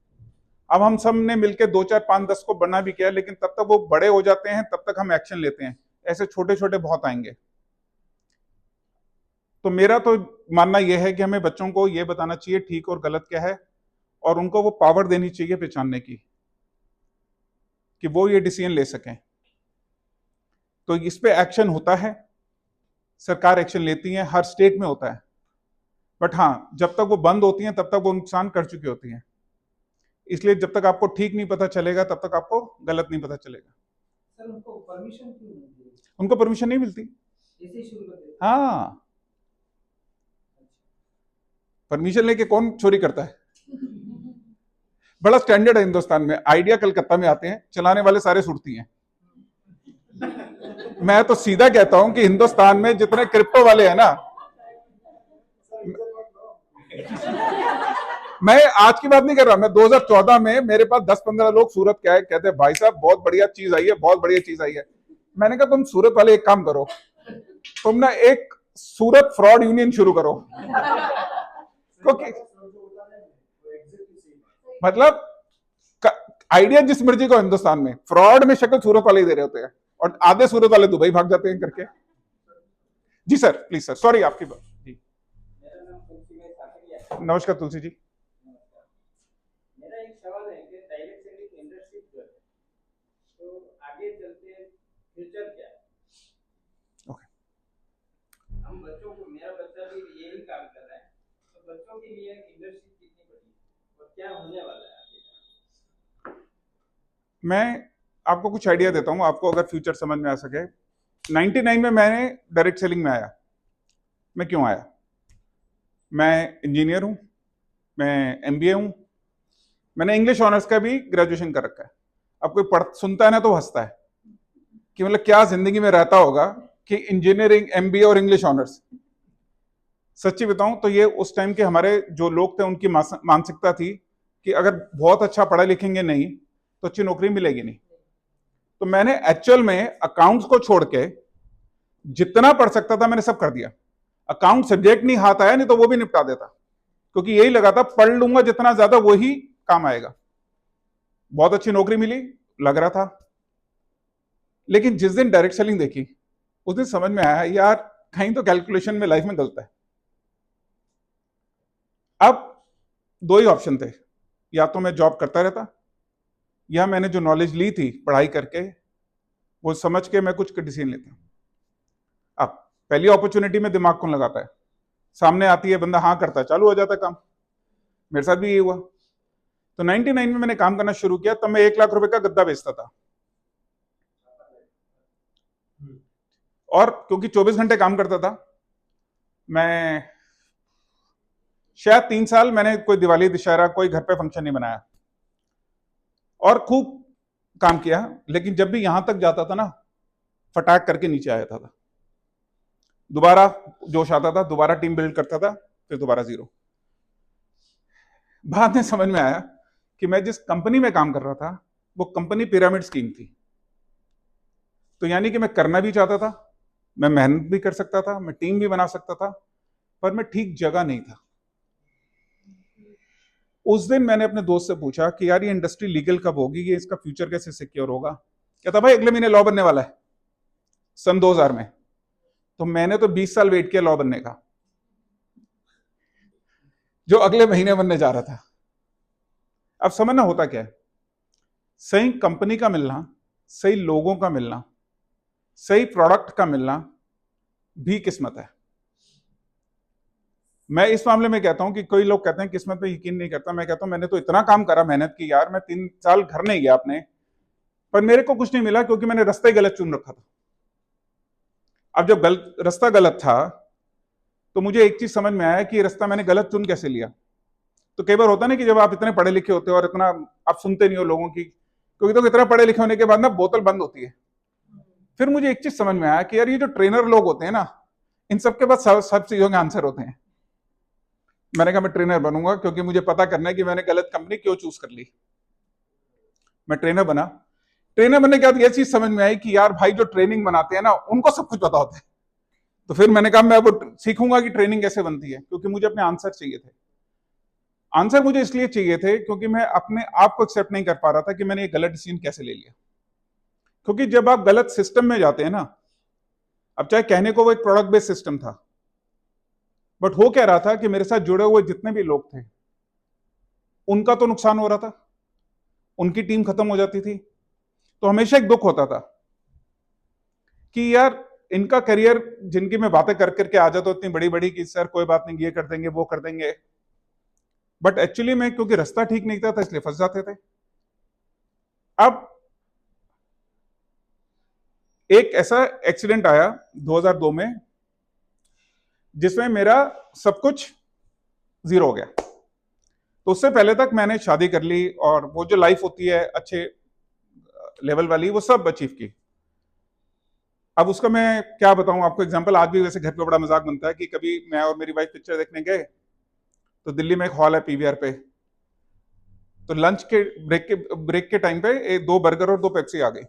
अब हम सब ने मिलकर 2, 4, 5, 10 को बना भी किया, लेकिन तब तक वो बड़े हो जाते हैं, तब तक हम एक्शन लेते हैं। ऐसे छोटे छोटे बहुत आएंगे। तो मेरा तो मानना यह है कि हमें बच्चों को यह बताना चाहिए ठीक और गलत क्या है, और उनको वो पावर देनी चाहिए पहचानने की कि वो ये डिसीजन ले सकें। तो इस पे एक्शन होता है, सरकार एक्शन लेती है, हर स्टेट में होता है। बट हाँ, जब तक वो बंद होती हैं तब तक वो नुकसान कर चुकी होती हैं। इसलिए जब तक आपको ठीक नहीं पता चलेगा तब तक आपको गलत नहीं पता चलेगा। सर उनको परमिशन क्यों नहीं दी? उनको परमिशन नहीं मिलती। ऐसे ही शुरू कर देते? हाँ, परमिशन लेके कौन चोरी करता है? बड़ा स्टैंडर्ड है हिंदुस्तान में। आइडिया कलकत्ता में आते हैं, चलाने वाले सारे सुरती हैं। मैं तो सीधा कहता हूं कि हिंदुस्तान में जितने क्रिप्टो वाले हैं ना, मैं आज की बात नहीं कर रहा, मैं 2014 में मेरे पास 10-15 लोग सूरत के आए, कहते भाई साहब बहुत बढ़िया चीज आई है, बहुत बढ़िया चीज आई है। मैंने कहा तुम सूरत वाले एक काम करो, तुम ना एक सूरत फ्रॉड यूनियन शुरू करो। क्योंकि मतलब आइडिया जिस मर्जी को हिंदुस्तान में, फ्रॉड में शक्ल सूरत वाले ही दे रहे होते हैं, और आधे सूरत वाले दुबई भाग जाते हैं करके। जी सर, प्लीज सर, सॉरी आपकी बात। जी मेरा नाम तुलसी भाई साकरिया है। नमस्कार तुलसी जी। मेरा एक सवाल है कि फ्यूचर क्या है? ओके। हम बच्चों को, मेरा बच्चा भी यही काम कर रहा है, तो बच्चों के लिए इंडस्ट्री कितनी बड़ी है और क्या होने वाला है आगे? मैं आपको कुछ आइडिया देता हूं, आपको अगर फ्यूचर समझ में आ सके। 99 में मैंने डायरेक्ट सेलिंग में आया। मैं क्यों आया? मैं इंजीनियर हूं, मैं एमबीए हूं, मैंने इंग्लिश ऑनर्स का भी ग्रेजुएशन कर रखा है। अब कोई पढ़ सुनता है ना तो हंसता है कि मतलब क्या जिंदगी में रहता होगा कि इंजीनियरिंग, एमबीए और इंग्लिश ऑनर्स। सच्ची बताऊं तो ये उस टाइम के हमारे जो लोग थे उनकी मानसिकता थी कि अगर बहुत अच्छा पढ़ा लिखेंगे नहीं तो अच्छी नौकरी मिलेगी नहीं। तो मैंने एक्चुअल में अकाउंट्स को छोड़ के जितना पढ़ सकता था मैंने सब कर दिया। अकाउंट सब्जेक्ट नहीं हाथ आया नहीं तो वो भी निपटा देता, क्योंकि यही लगा था पढ़ लूंगा जितना ज्यादा वही काम आएगा। बहुत अच्छी नौकरी मिली लग रहा था, लेकिन जिस दिन डायरेक्ट सेलिंग देखी उस दिन समझ में आया यार कहीं तो कैलकुलेशन में लाइफ में गलत है। अब दो ही ऑप्शन थे, या तो मैं जॉब करता रहता या मैंने जो नॉलेज ली थी पढ़ाई करके वो समझ के मैं कुछ डिसीजन लेता। अब पहली अपॉर्चुनिटी में दिमाग कौन लगाता है? सामने आती है, बंदा हाँ करता है, चालू हो जाता है काम। मेरे साथ भी यही हुआ। तो 99 में मैंने काम करना शुरू किया, तब मैं 1 लाख रुपए का गद्दा बेचता था। और क्योंकि 24 घंटे काम करता था, मैं शायद 3 साल मैंने कोई दिवाली दशहरा कोई घर पे फंक्शन नहीं बनाया और खूब काम किया। लेकिन जब भी यहां तक जाता था ना, फटाक करके नीचे आ जाता था, दोबारा जोश आता था, दोबारा टीम बिल्ड करता था, फिर दोबारा जीरो। बाद में समझ में आया कि मैं जिस कंपनी में काम कर रहा था वो कंपनी पिरामिड स्कीम थी। तो यानी कि मैं करना भी चाहता था, मैं मेहनत भी कर सकता था, मैं टीम भी बना सकता था, पर मैं ठीक जगह नहीं था। उस दिन मैंने अपने दोस्त से पूछा कि यार ये इंडस्ट्री लीगल कब होगी, ये इसका फ्यूचर कैसे सिक्योर होगा? कहता भाई अगले महीने लॉ बनने वाला है, सन 2000 में। तो मैंने तो 20 साल वेट किया लॉ बनने का, जो अगले महीने बनने जा रहा था। अब समझना होता क्या है, सही कंपनी का मिलना, सही लोगों का मिलना, सही प्रोडक्ट का मिलना भी किस्मत है। मैं इस मामले में कहता हूं कि कोई लोग कहते हैं किस्मत पे यकीन नहीं करता, मैं कहता हूं मैंने तो इतना काम करा, मेहनत की यार, मैं 3 साल घर नहीं गया अपने, पर मेरे को कुछ नहीं मिला क्योंकि मैंने रास्ता ही गलत चुन रखा था। अब जब रास्ता गलत था तो मुझे एक चीज समझ में आया कि ये रास्ता मैंने गलत चुन कैसे लिया। तो कई बार होता ना कि जब आप इतने पढ़े लिखे होते हो और इतना आप सुनते नहीं हो लोगों की, क्योंकि तो इतना पढ़े लिखे होने के बाद ना बोतल बंद होती है। फिर मुझे एक चीज समझ में आया कि यार ये जो ट्रेनर लोग होते हैं ना, इन सबके पास सब चीजों के आंसर होते हैं। मैंने कहा मैं ट्रेनर बनूंगा क्योंकि मुझे पता करना है कि मैंने गलत कंपनी क्यों चूज कर ली। मैं ट्रेनर बना। ट्रेनर बनने के बाद यह चीज समझ में आई कि यार भाई जो ट्रेनिंग बनाते हैं ना उनको सब कुछ पता होता है। तो फिर मैंने कहा मैं वो सीखूंगा कि ट्रेनिंग कैसे बनती है, क्योंकि मुझे अपने आंसर चाहिए थे। आंसर मुझे इसलिए चाहिए थे क्योंकि मैं अपने आप को एक्सेप्ट नहीं कर पा रहा था कि मैंने ये गलत डिसीजन कैसे ले लिया। क्योंकि जब आप गलत सिस्टम में जाते हैं ना, अब चाहे कहने को वो एक प्रोडक्ट बेस्ड सिस्टम था, बट हो क्या रहा था कि मेरे साथ जुड़े हुए जितने भी लोग थे उनका तो नुकसान हो रहा था, उनकी टीम खत्म हो जाती थी। तो हमेशा एक दुख होता था कि यार इनका करियर, जिनकी मैं बातें कर करके आ जाता इतनी बड़ी बड़ी कि सर कोई बात नहीं, ये कर देंगे वो कर देंगे, बट एक्चुअली में क्योंकि रास्ता ठीक नहीं था इसलिए फंस जाते थे। अब एक ऐसा एक्सीडेंट आया 2002 में जिसमें मेरा सब कुछ जीरो हो गया। तो उससे पहले तक मैंने शादी कर ली और वो जो लाइफ होती है अच्छे लेवल वाली वो सब अचीव की। अब उसका मैं क्या बताऊं आपको एग्जांपल, आज भी वैसे घर पे बड़ा मजाक बनता है कि कभी मैं और मेरी वाइफ पिक्चर देखने गए तो दिल्ली में एक हॉल है पीवीआर पे, तो लंच के ब्रेक के टाइम पे 2 बर्गर और 2 पेप्सी आ गई।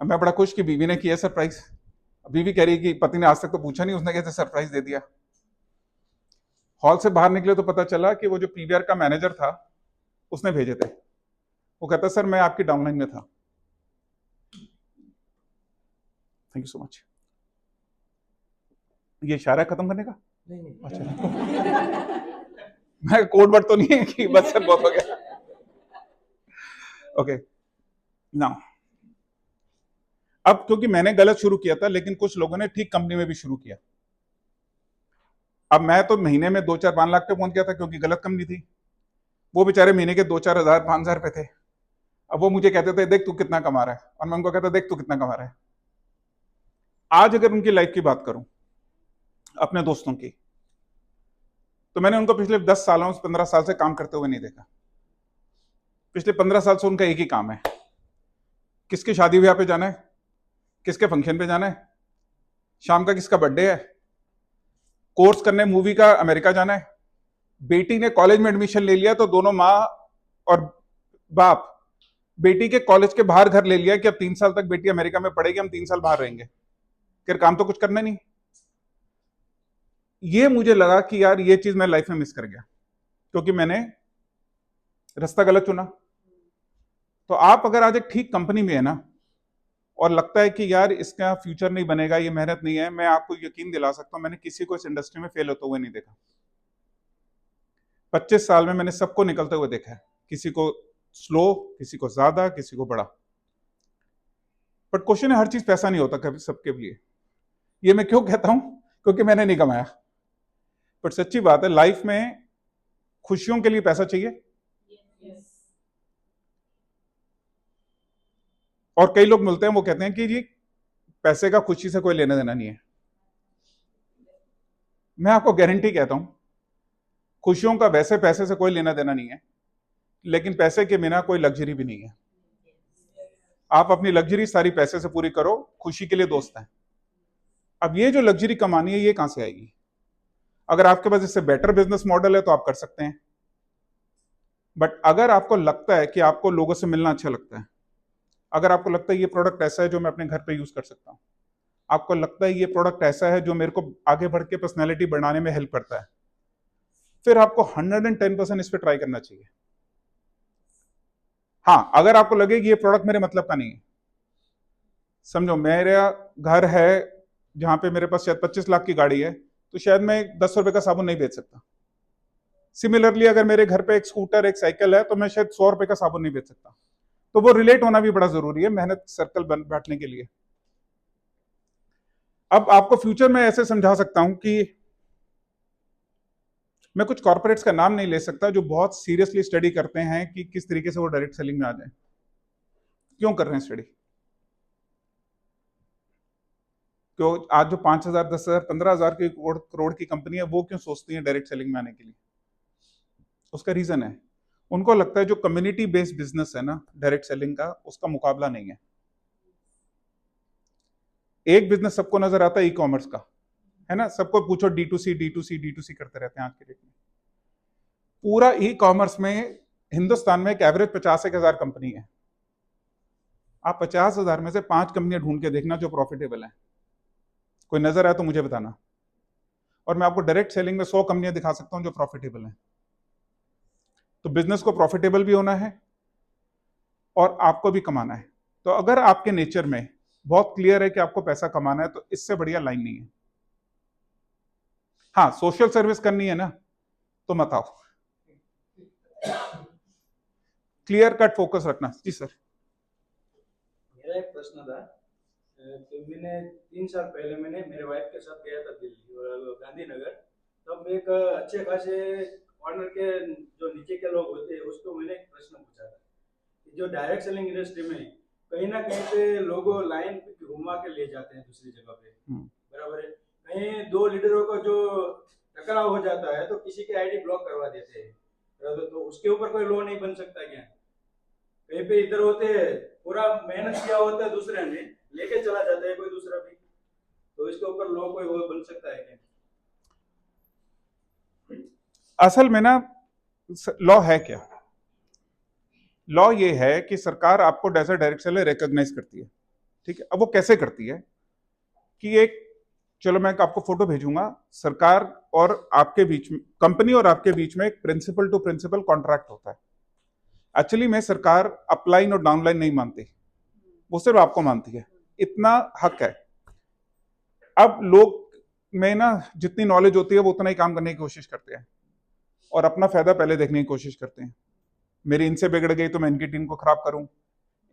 अब मैं बड़ा खुश कि बीवी ने किया सरप्राइज। बीवी कह रही है कि पति ने आज तक तो पूछा नहीं, उसने कैसे सरप्राइज दे दिया। हॉल से बाहर निकले तो पता चला कि वो जो पीवीआर का मैनेजर था उसने भेजे थे। वो कहता सर मैं आपकी डाउनलाइन में था। Thank you so much. ये इशारा खत्म करने का? नहीं अच्छा मैं कोड वर्ड तो नहीं है कि बस सर बहुत हो गया। ओके नाउ अब क्योंकि मैंने गलत शुरू किया था, लेकिन कुछ लोगों ने ठीक कंपनी में भी शुरू किया। अब मैं तो महीने में 2-4-5 लाख पे पहुंच गया था क्योंकि गलत कंपनी थी। वो बेचारे महीने के 2-4 हज़ार 5 हज़ार पे थे। अब वो मुझे कहते थे देख तू कितना कमा रहा है, और मैं उनको कहता देख तू कितना कमा रहा है। आज अगर उनकी लाइफ की बात करूं, अपने दोस्तों की, तो मैंने उनको पिछले 10 सालों 15 साल से काम करते हुए नहीं देखा। पिछले 15 साल से उनका एक ही काम है, किसके शादी ब्याह पे जाना है, किसके फंक्शन पे जाना है, शाम का किसका बर्थडे है, कोर्स करने मूवी का अमेरिका जाना है। बेटी ने कॉलेज में एडमिशन ले लिया तो दोनों माँ और बाप बेटी के कॉलेज के बाहर घर ले लिया कि अब 3 साल तक बेटी अमेरिका में पढ़ेगी, हम 3 साल बाहर रहेंगे, फिर काम तो कुछ करना नहीं। ये मुझे लगा कि यार ये चीज मैं लाइफ में मिस कर गया क्योंकि मैंने रास्ता गलत चुना। तो आप अगर आज एक ठीक कंपनी में है ना और लगता है कि यार इसका फ्यूचर नहीं बनेगा, ये मेहनत नहीं है, मैं आपको यकीन दिला सकता हूं मैंने किसी को इस इंडस्ट्री में फेल होते हुए नहीं देखा। 25 साल में मैंने सबको निकलते हुए देखा है, किसी को स्लो, किसी को ज्यादा, किसी को बड़ा। बट क्वेश्चन है, हर चीज पैसा नहीं होता कभी सबके लिए। ये मैं क्यों कहता हूं? क्योंकि मैंने नहीं कमाया। बट सच्ची बात है, लाइफ में खुशियों के लिए पैसा चाहिए। और कई लोग मिलते हैं वो कहते हैं कि जी पैसे का खुशी से कोई लेना देना नहीं है। मैं आपको गारंटी कहता हूं, खुशियों का वैसे पैसे से कोई लेना देना नहीं है, लेकिन पैसे के बिना कोई लग्जरी भी नहीं है। आप अपनी लग्जरी सारी पैसे से पूरी करो, खुशी के लिए दोस्त हैं। अब ये जो लग्जरी कमानी है ये कहां से आएगी? अगर आपके पास इससे बेटर बिजनेस मॉडल है तो आप कर सकते हैं। बट अगर आपको लगता है कि आपको लोगों से मिलना अच्छा लगता है, अगर आपको लगता है ये प्रोडक्ट ऐसा है जो मैं अपने घर पे यूज कर सकता हूं, आपको लगता है ये प्रोडक्ट ऐसा है जो मेरे को आगे बढ़ के पर्सनैलिटी बढ़ाने में हेल्प करता है, फिर आपको 110% इस पर ट्राई करना चाहिए। हाँ, अगर आपको लगे कि ये प्रोडक्ट मेरे मतलब का नहीं है, समझो मेरा घर है जहां पे मेरे पास शायद 25 लाख की गाड़ी है, तो शायद मैं 10 रुपए का साबुन नहीं बेच सकता। सिमिलरली अगर मेरे घर पे एक स्कूटर, एक साइकिल है, तो मैं शायद 100 रुपए का साबुन नहीं बेच सकता। तो वो रिलेट होना भी बड़ा जरूरी है मेहनत सर्कल बैठने के लिए। अब आपको फ्यूचर में ऐसे समझा सकता हूं कि मैं कुछ कॉर्पोरेट्स का नाम नहीं ले सकता जो बहुत सीरियसली स्टडी करते हैं कि किस तरीके से वो डायरेक्ट सेलिंग में आ जाए। क्यों कर रहे हैं स्टडी? क्यों आज जो 5,000, 10,000, 15,000 की करोड़ की कंपनी है वो क्यों सोचती है डायरेक्ट सेलिंग में आने के लिए? उसका रीजन है, उनको लगता है जो कम्युनिटी बेस्ड बिजनेस है ना डायरेक्ट सेलिंग का, उसका मुकाबला नहीं है। एक बिजनेस सबको नजर आता है, ई कॉमर्स का, है ना? सबको पूछो D2C D2C D2C करते रहते हैं आज के डेट में। पूरा ई कॉमर्स में हिंदुस्तान में एक एवरेज 50,000 कंपनी है। आप 50,000 में से 5 कंपनियां ढूंढ के देखना जो प्रॉफिटेबल है। कोई नजर आए तो मुझे बताना। और मैं आपको डायरेक्ट सेलिंग में 100 कंपनियां दिखा सकता हूं जो प्रॉफिटेबल हैं। तो बिजनेस को प्रॉफिटेबल भी होना है और आपको भी कमाना है। तो अगर आपके नेचर में बहुत क्लियर है कि आपको पैसा कमाना है, तो इससे बढ़िया लाइन नहीं है। हाँ, सोशल सर्विस करनी है ना, तो मत आओ। क्लियर कट फोकस रखना। जी सर। मेरा एक प्रश्न था कि मैंने 3 साल पहले मैंने मेरे वाइफ के साथ गया था दिल्ली और गांधीनगर। तब एक अच्छे खासे ऑनर के जो नीचे के लोग होते हैं उसको मैंने एक प्रश्न पूछा था कि जो डायरेक्ट सेलिंग इंडस्ट्री में कहीं ना कहीं पे लोगों लाइन घुमा के ले जाते हैं दूसरी जगह पे, बराबर है? कहीं दो लीडरों का जो टकराव हो जाता है तो किसी की आईडी ब्लॉक करवा देते हैं, बराबर? तो उसके ऊपर कोई लॉ नहीं बन सकता क्या? कहीं पे इधर होते हैं, पूरा मेहनत किया होता है दूसरे ने, लेके चला जाता है कोई दूसरा भी, तो इसके ऊपर लॉ कोई वो बन सकता है क्या? असल में ना लॉ है क्या? लॉ ये है कि सरकार आपको as a direct seller recognise करती है, ठीक है? अब वो कैसे करती है कि एक, चलो मैं आपको फोटो भेजूंगा, सरकार और आपके बीच में, कंपनी और आपके बीच में एक प्रिंसिपल टू प्रिंसिपल कॉन्ट्रैक्ट होता है। एक्चुअली में सरकार अपलाइन और डाउनलाइन नहीं मानती, वो सिर्फ आपको मानती है, इतना हक है। अब लोग में ना जितनी नॉलेज होती है वो उतना ही काम करने की कोशिश करते हैं और अपना फायदा पहले देखने की कोशिश करते हैं। मेरी इनसे बिगड़ गई तो मैं इनकी टीम को खराब करूं,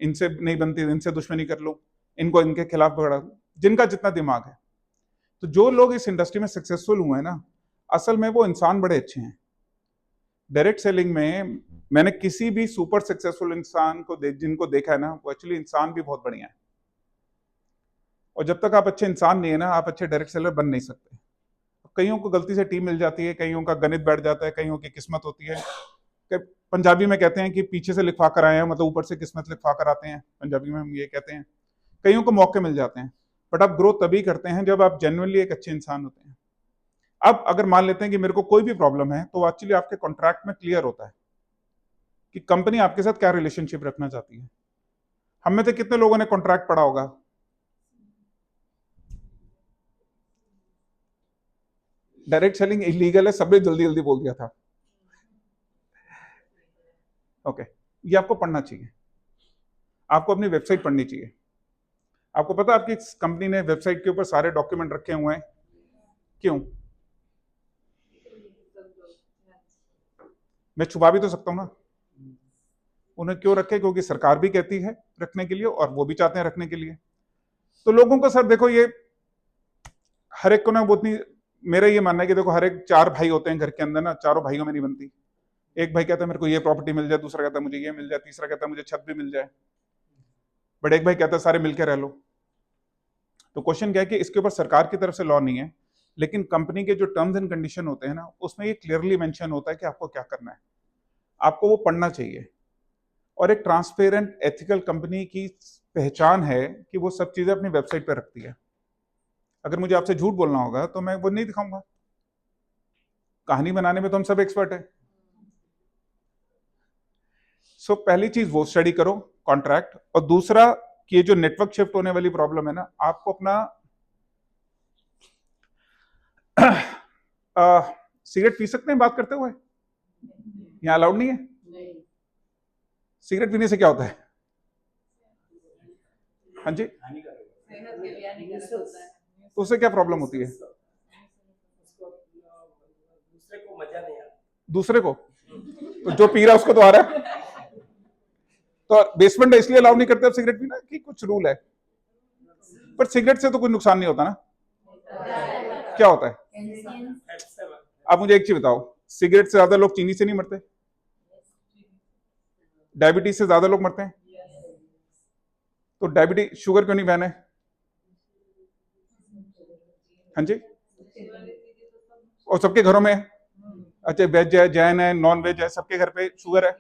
इनसे नहीं बनती इनसे दुश्मनी कर लूं, इनको इनके खिलाफ भड़ा, जिनका जितना दिमाग है। तो जो लोग इस इंडस्ट्री में सक्सेसफुल हुए हैं ना, असल में वो इंसान बड़े अच्छे हैं। डायरेक्ट सेलिंग में मैंने किसी भी सुपर सक्सेसफुल इंसान को जिनको देखा है ना, वो एक्चुअली इंसान भी बहुत बढ़िया है। और जब तक आप अच्छे इंसान नहीं है ना, आप अच्छे डायरेक्ट सेलर बन नहीं सकते। कईयों को गलती से टीम मिल जाती है, कईयों का गणित बैठ जाता है, कईयों की किस्मत होती है। पंजाबी में कहते हैं कि पीछे से लिखवा कर आए हैं, मतलब ऊपर से किस्मत लिखवा कर आते हैं, पंजाबी में हम ये कहते हैं। कईयों को मौके मिल जाते हैं, बट आप ग्रोथ तभी करते हैं जब आप जेन्युइनली एक अच्छे इंसान होते हैं। अब अगर मान लेते हैं कि मेरे को कोई भी प्रॉब्लम है, तो एक्चुअली आपके कॉन्ट्रैक्ट में क्लियर होता है कि कंपनी आपके साथ क्या रिलेशनशिप रखना चाहती है। हम में से कितने लोगों ने कॉन्ट्रैक्ट पढ़ा होगा? डायरेक्ट सेलिंग इलीगल है, सबने जल्दी जल्दी बोल दिया था। ओके, ये आपको पढ़ना चाहिए, आपको अपनी वेबसाइट पढ़नी चाहिए। आपको पता है आपकी कंपनी ने वेबसाइट के ऊपर सारे डॉक्यूमेंट रखे हुए हैं, क्यों? मैं छुपा भी तो सकता हूं ना। उन्हें क्यों रखे? क्योंकि सरकार भी कहती है रखने के लिए और वो भी चाहते हैं रखने के लिए। तो लोगों को सर देखो, ये हर एक को ना उतनी, मेरा ये मानना है कि देखो हर एक 4 भाई होते हैं घर के अंदर ना, चारों भाइयों में नहीं बनती। एक भाई कहता है मेरे को ये प्रॉपर्टी मिल जाए, दूसरा कहता है मुझे ये मिल जाए, तीसरा कहता है मुझे छत भी मिल जाए, बट एक भाई कहता है सारे मिलकर रह लो। तो क्वेश्चन क्या है कि इसके ऊपर सरकार की तरफ से लॉ नहीं है, लेकिन कंपनी के जो टर्म्स एंड कंडीशन होते हैं ना, उसमें ये क्लियरली मेंशन होता है कि आपको क्या करना है। आपको वो पढ़ना चाहिए। और एक ट्रांसपेरेंट एथिकल कंपनी की पहचान है कि वो सब चीजें अपनी वेबसाइट पर रखती है। अगर मुझे आपसे झूठ बोलना होगा तो मैं वो नहीं दिखाऊंगा। कहानी बनाने में तो हम सब एक्सपर्ट है। सो पहली चीज वो स्टडी करो कॉन्ट्रैक्ट, और दूसरा कि ये जो नेटवर्क शिफ्ट होने वाली प्रॉब्लम है ना, आपको अपना सिगरेट पी सकते हैं बात करते हुए? यहाँ अलाउड नहीं है। सिगरेट पीने से क्या होता है? हाँ जी, तो उससे क्या प्रॉब्लम होती है? दूसरे को मजा नहीं आता। दूसरे को? तो जो पी रहा है उसको तो आ रहा है। तो बेसमेंट इसलिए अलाउ नहीं करते अब सिगरेट पीना कि कुछ रूल है, पर सिगरेट से तो कोई नुकसान नहीं होता ना। क्या होता है? आप मुझे एक चीज बताओ, सिगरेट से ज्यादा लोग चीनी से नहीं मरते? डायबिटीज से ज्यादा लोग मरते हैं? तो डायबिटीज, शुगर क्यों नहीं बैन है? हाँ जी, और सबके घरों में है। अच्छा, वेज है, जैन है, नॉन वेज है, सबके घर पे शुगर है।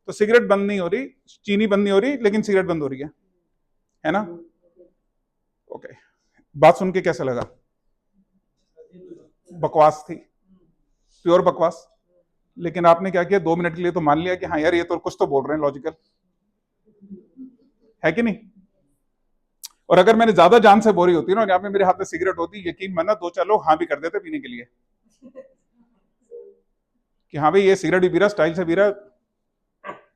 तो सिगरेट बंद नहीं हो रही, चीनी बंद नहीं हो रही, लेकिन सिगरेट बंद हो रही है ना? ओके, बात सुन के कैसा लगा? बकवास थी, प्योर बकवास। लेकिन आपने क्या किया, 2 मिनट के लिए तो मान लिया कि हाँ यार ये तो कुछ तो बोल रहे हैं लॉजिकल, है कि नहीं? और अगर मैंने ज्यादा जान से बोरी होती ना और यहाँ पे मेरे हाथ में सिगरेट होती, यकीन मानना 2-4 लोग हाँ भी कर देते पीने के लिए कि हाँ भाई ये सिगरेट भी पी रहा, स्टाइल से पी रहा।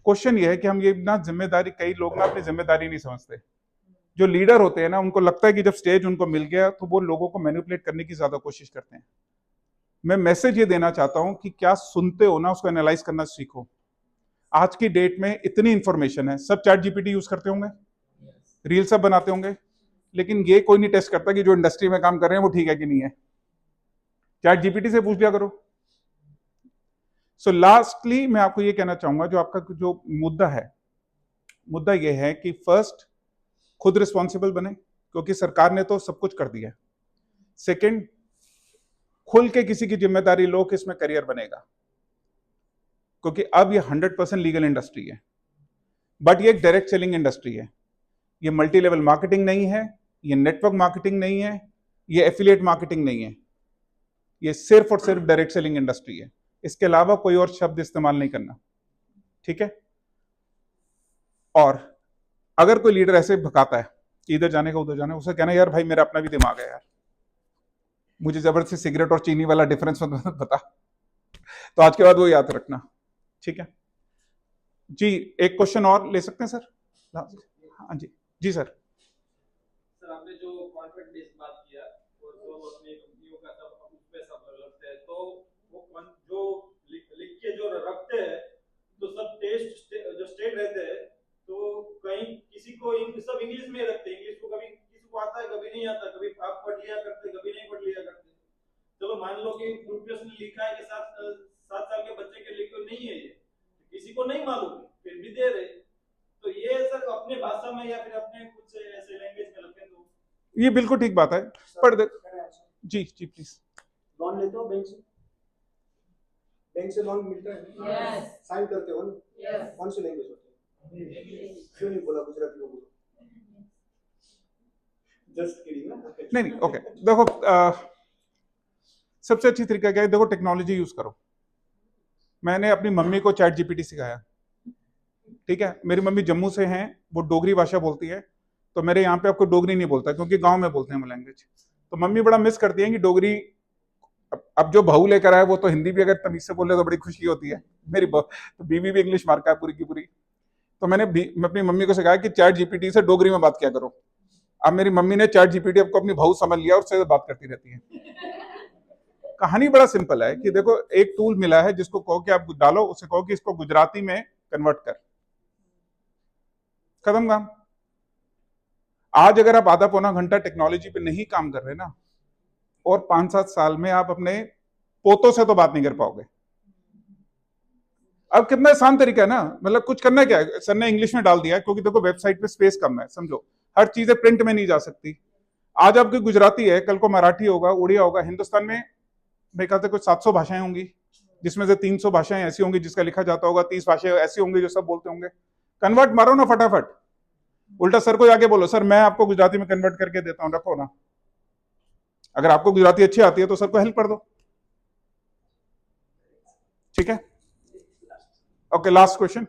क्वेश्चन ये है कि हम ये ना जिम्मेदारी, कई लोग ना अपनी जिम्मेदारी नहीं समझते। जो लीडर होते हैं ना, उनको लगता है कि जब स्टेज उनको मिल गया तो वो लोगों को मैनिपुलेट करने की ज्यादा कोशिश करते हैं। मैं मैसेज ये देना चाहता हूं कि क्या सुनते हो ना, उसको एनालाइज करना सीखो। आज की डेट में इतनी इंफॉर्मेशन है, सब चैट जीपीटी यूज करते होंगे, रील सब बनाते होंगे, लेकिन ये कोई नहीं टेस्ट करता कि जो इंडस्ट्री में काम कर रहे हैं वो ठीक है कि नहीं है। चैट जीपीटी से पूछ लिया करो। सो लास्टली मैं आपको ये कहना चाहूंगा, जो आपका जो मुद्दा है, मुद्दा ये है कि फर्स्ट खुद रिस्पॉन्सिबल बने, क्योंकि सरकार ने तो सब कुछ कर दिया। सेकंड, खुल के किसी की जिम्मेदारी लो कि इसमें करियर बनेगा, क्योंकि अब ये 100% लीगल इंडस्ट्री है, बट ये एक डायरेक्ट सेलिंग इंडस्ट्री है। ये मल्टी लेवल मार्केटिंग नहीं है, ये नेटवर्क मार्केटिंग नहीं है, ये एफिलिएट मार्केटिंग नहीं है, ये सिर्फ और सिर्फ डायरेक्ट सेलिंग इंडस्ट्री है। इसके अलावा कोई और शब्द इस्तेमाल नहीं करना, ठीक है? और अगर कोई लीडर ऐसे भकाता है कि इधर जाने का उधर जाने, उसे कहना यार भाई मेरा अपना भी दिमाग है यार, मुझे जबरदस्ती सिगरेट और चीनी वाला डिफरेंस मत बता। तो आज के बाद वो याद रखना, ठीक है जी? एक क्वेश्चन और ले सकते हैं सर? हाँ जी, जी सर। सर आपने जो कॉन्ट्रैक्ट बेस्ड बात किया और जो अपनी कंपनियों का सब उस पे सब लगते हैं, तो वो जो लिख के जो रखते हैं, तो सब टेस्ट जो स्टेट रहते हैं, तो कहीं किसी को सब इंग्लिश में रखते हैं, इंग्लिश को कभी किसी को आता है, कभी नहीं आता, कभी आप पढ़ लिया करते, कभी नहीं पढ़ लिया करते। चलो मान लो कि प्रोफेसर ने लिखा है कि 7 साल के बच्चे के लिए कोई नहीं है, ये किसी को नहीं मालूम है, फिर भी दे रहे। तो ये सर अपने भाषा में या फिर अपने कुछ ऐसे लैंग्वेज में लिखें तो ये बिल्कुल ठीक बात है। पर जी जी प्लीज। लोन लेते हो बैंक से? बैंक से लोन मिलता है? Yes. साइन करते हो ना? Yes. कौन सी लैंग्वेज होती है? क्यों नहीं बोला गुजराती में बोलो? जस्ट किडिंग ना? नहीं नहीं ओके, देखो सबसे अच्छी तरीका क्या है, देखो टेक्नोलॉजी यूज करो। मैंने अपनी मम्मी को चैट जीपीटी सिखाया, ठीक है। मेरी मम्मी जम्मू से हैं, वो डोगरी भाषा बोलती है, तो मेरे यहाँ पे आपको डोगरी नहीं बोलता क्योंकि गांव में बोलते हैं वो लैंग्वेज। तो मम्मी बड़ा मिस करती है कि डोगरी, अब जो बहू लेकर आए वो तो हिंदी भी अगर तमीज से बोले तो बड़ी खुशी होती है। मेरी तो बीवी भी इंग्लिश मार्का है पूरी की पूरी। तो मैं अपनी मम्मी को सिखाया कि चैट जीपीटी से डोगरी में बात किया करो। अब मेरी मम्मी ने चैट जीपीटी आपको अपनी बहू समझ लिया और उससे बात करती रहती है। कहानी बड़ा सिंपल है कि देखो एक टूल मिला है जिसको कहो कि आप डालो, उसे कहो कि इसको गुजराती में कन्वर्ट कर, खत्म काम। आज अगर आप आधा पौना घंटा टेक्नोलॉजी पे नहीं काम कर रहे ना, और 5-7 साल में आप अपने पोतों से तो बात नहीं कर पाओगे। अब कितना आसान तरीका है ना, मतलब कुछ करना क्या है, सर ने इंग्लिश में डाल दिया है क्योंकि देखो वेबसाइट पे स्पेस कम है, समझो हर चीजें प्रिंट में नहीं जा सकती। आज आपकी गुजराती है, कल को मराठी होगा, उड़िया होगा। हिंदुस्तान में मेरे ख्याल से कुछ 700 भाषाएं होंगी, जिसमें से 300 भाषाएं ऐसी होंगी जिसका लिखा जाता होगा, 30 भाषाएं ऐसी होंगी जो सब बोलते होंगे। कन्वर्ट मारो ना फटाफट। उल्टा सर को जाके बोलो, सर मैं आपको गुजराती में कन्वर्ट करके देता हूं, रखो ना। अगर आपको गुजराती अच्छी आती है तो सर को हेल्प कर दो, ठीक है। Okay, last question.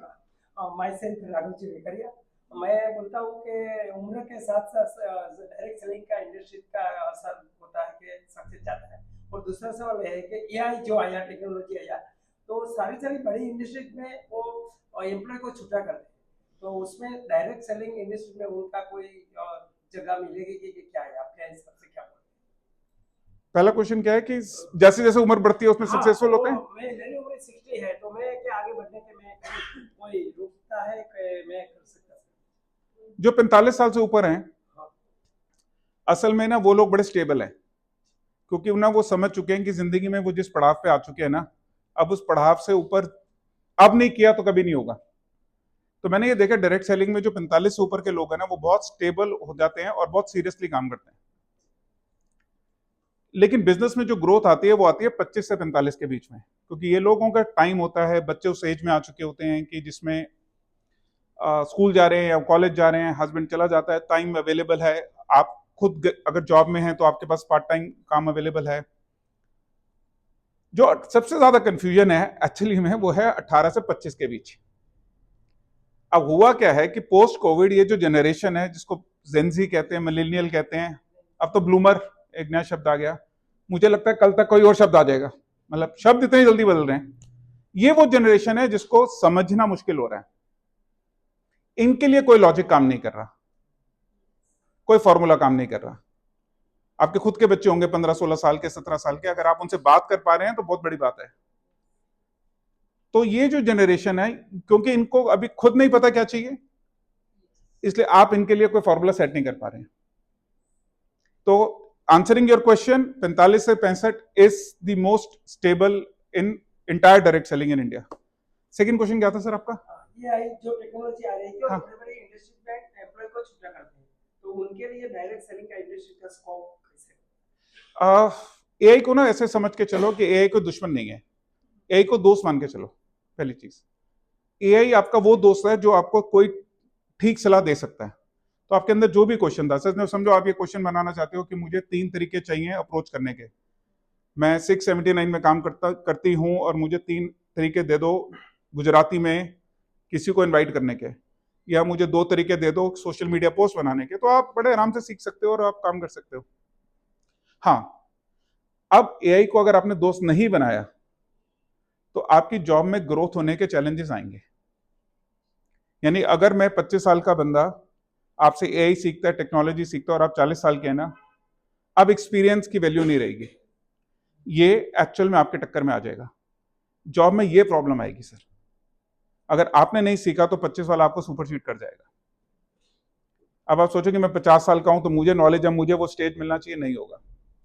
Myself Raghav ji Vekaria. मैं बोलता हूँ कि उम्र के साथ साथ डायरेक्ट सेलिंग का इंडस्ट्री का असर होता है कि सक्सेस जाता है। और दूसरा सवाल है कि एआई जो आया, टेक्नोलॉजी आया, तो सारी बड़ी इंडस्ट्री में वो एम्प्लॉय को छुटा कर दे, तो उसमें डायरेक्ट सेलिंग इंडस्ट्री में उनका कोई जगह मिलेगी कि क्या है आपके हिसाब से? क्या पहला क्वेश्चन क्या है कि जैसे जैसे उम्र बढ़ती है उसमें सक्सेसफुल होते हैं। मेरी उम्र 60 है, तो मैं क्या आगे बढ़ने के में कोई रुकता है कि मैं कर सकता हूँ? जो 45 साल से ऊपर हैं, असल में ना वो लोग बड़े स्टेबल हैं, क्योंकि ना वो समझ चुके हैं कि जिंदगी में वो जिस पड़ाव पे आ चुके हैं ना, अब उस पड़ाव से ऊपर अब नहीं किया तो कभी नहीं होगा। तो मैंने ये देखा डायरेक्ट सेलिंग में जो 45 से ऊपर के लोग हैं ना, वो बहुत स्टेबल हो जाते हैं और बहुत सीरियसली काम करते हैं। लेकिन बिजनेस में जो ग्रोथ आती है वो आती है 25 से 45 के बीच में, क्योंकि ये लोगों का टाइम होता है, बच्चे उस एज में आ चुके होते हैं कि जिसमें स्कूल जा रहे हैं या कॉलेज जा रहे हैं, हस्बैंड चला जाता है, टाइम अवेलेबल है, आप खुद अगर जॉब में हैं तो आपके पास पार्ट टाइम काम अवेलेबल है। जो सबसे ज्यादा कंफ्यूजन है एक्चुअली में वो है 18 से 25 के बीच। अब हुआ क्या है कि पोस्ट कोविड ये जो जनरेशन है, जिसको जेनजी कहते हैं, मिलेनियल कहते हैं, अब तो ब्लूमर एक नया शब्द आ गया, मुझे लगता है कल तक कोई और शब्द आ जाएगा, मतलब शब्द इतने जल्दी बदल रहे हैं। ये वो जनरेशन है जिसको समझना मुश्किल हो रहा है। इनके लिए कोई लॉजिक काम नहीं कर रहा, कोई फॉर्मूला काम नहीं कर रहा। आपके खुद के बच्चे होंगे 15-16 साल के, 17 साल के, अगर आप उनसे बात कर पा रहे हैं तो बहुत बड़ी बात है। तो ये जो जनरेशन है, क्योंकि इनको अभी खुद नहीं पता क्या चाहिए, इसलिए आप इनके लिए कोई फॉर्मूला सेट नहीं कर पा रहे हैं। तो आंसरिंग योर क्वेश्चन, 45 से 65 is the most stable in entire direct selling in India. Second question क्या था सर आपका? ये आई जो टेक्नोलॉजी आ रही है, हाँ। बड़े-बड़े इंडस्ट्री में एम्प्लॉय को छुटा करते हैं, तो उनके लिए डायरेक्ट सेलिंग का इंडस्ट्री का स्कोप कैसे? एआई को ना ऐसे समझ के चलो कि एआई कोई दुश्मन नहीं है, एआई को दोस्त मान के चलो। पहली चीज, एआई आपका वो दोस्त है जो आपको कोई ठीक सलाह दे सकता है। तो आपके अंदर जो भी क्वेश्चन था, सर समझो आप ये क्वेश्चन बनाना चाहते हो कि मुझे 3 तरीके चाहिए अप्रोच करने के, मैं 679 में काम करती हूं और मुझे 3 तरीके दे दो गुजराती में किसी को इनवाइट करने के, या मुझे 2 तरीके दे दो सोशल मीडिया पोस्ट बनाने के, तो आप बड़े आराम से सीख सकते हो और आप काम कर सकते हो। हाँ, अब एआई को अगर आपने दोस्त नहीं बनाया तो आपकी जॉब में ग्रोथ होने के चैलेंजेस आएंगे। यानी अगर मैं 25 साल का बंदा आपसे एआई सीखता है, टेक्नोलॉजी सीखता है, और आप 40 साल के हैं ना, अब एक्सपीरियंस की वैल्यू नहीं रहेगी, ये एक्चुअल में आपके टक्कर में आ जाएगा। जॉब में ये प्रॉब्लम आएगी सर, अगर आपने नहीं सीखा तो 25 वाला आपको सुपरसीड कर जाएगा। अब आप सोचो कि मैं 50 साल का हूं तो मुझे नॉलेज है, मुझे वो स्टेज मिलना चाहिए, नहीं होगा।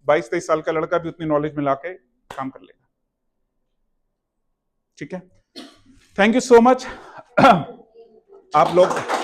22-23 साल का लड़का भी उतनी नॉलेज मिला के काम कर लेगा। ठीक है, थैंक यू सो मच। आप लोग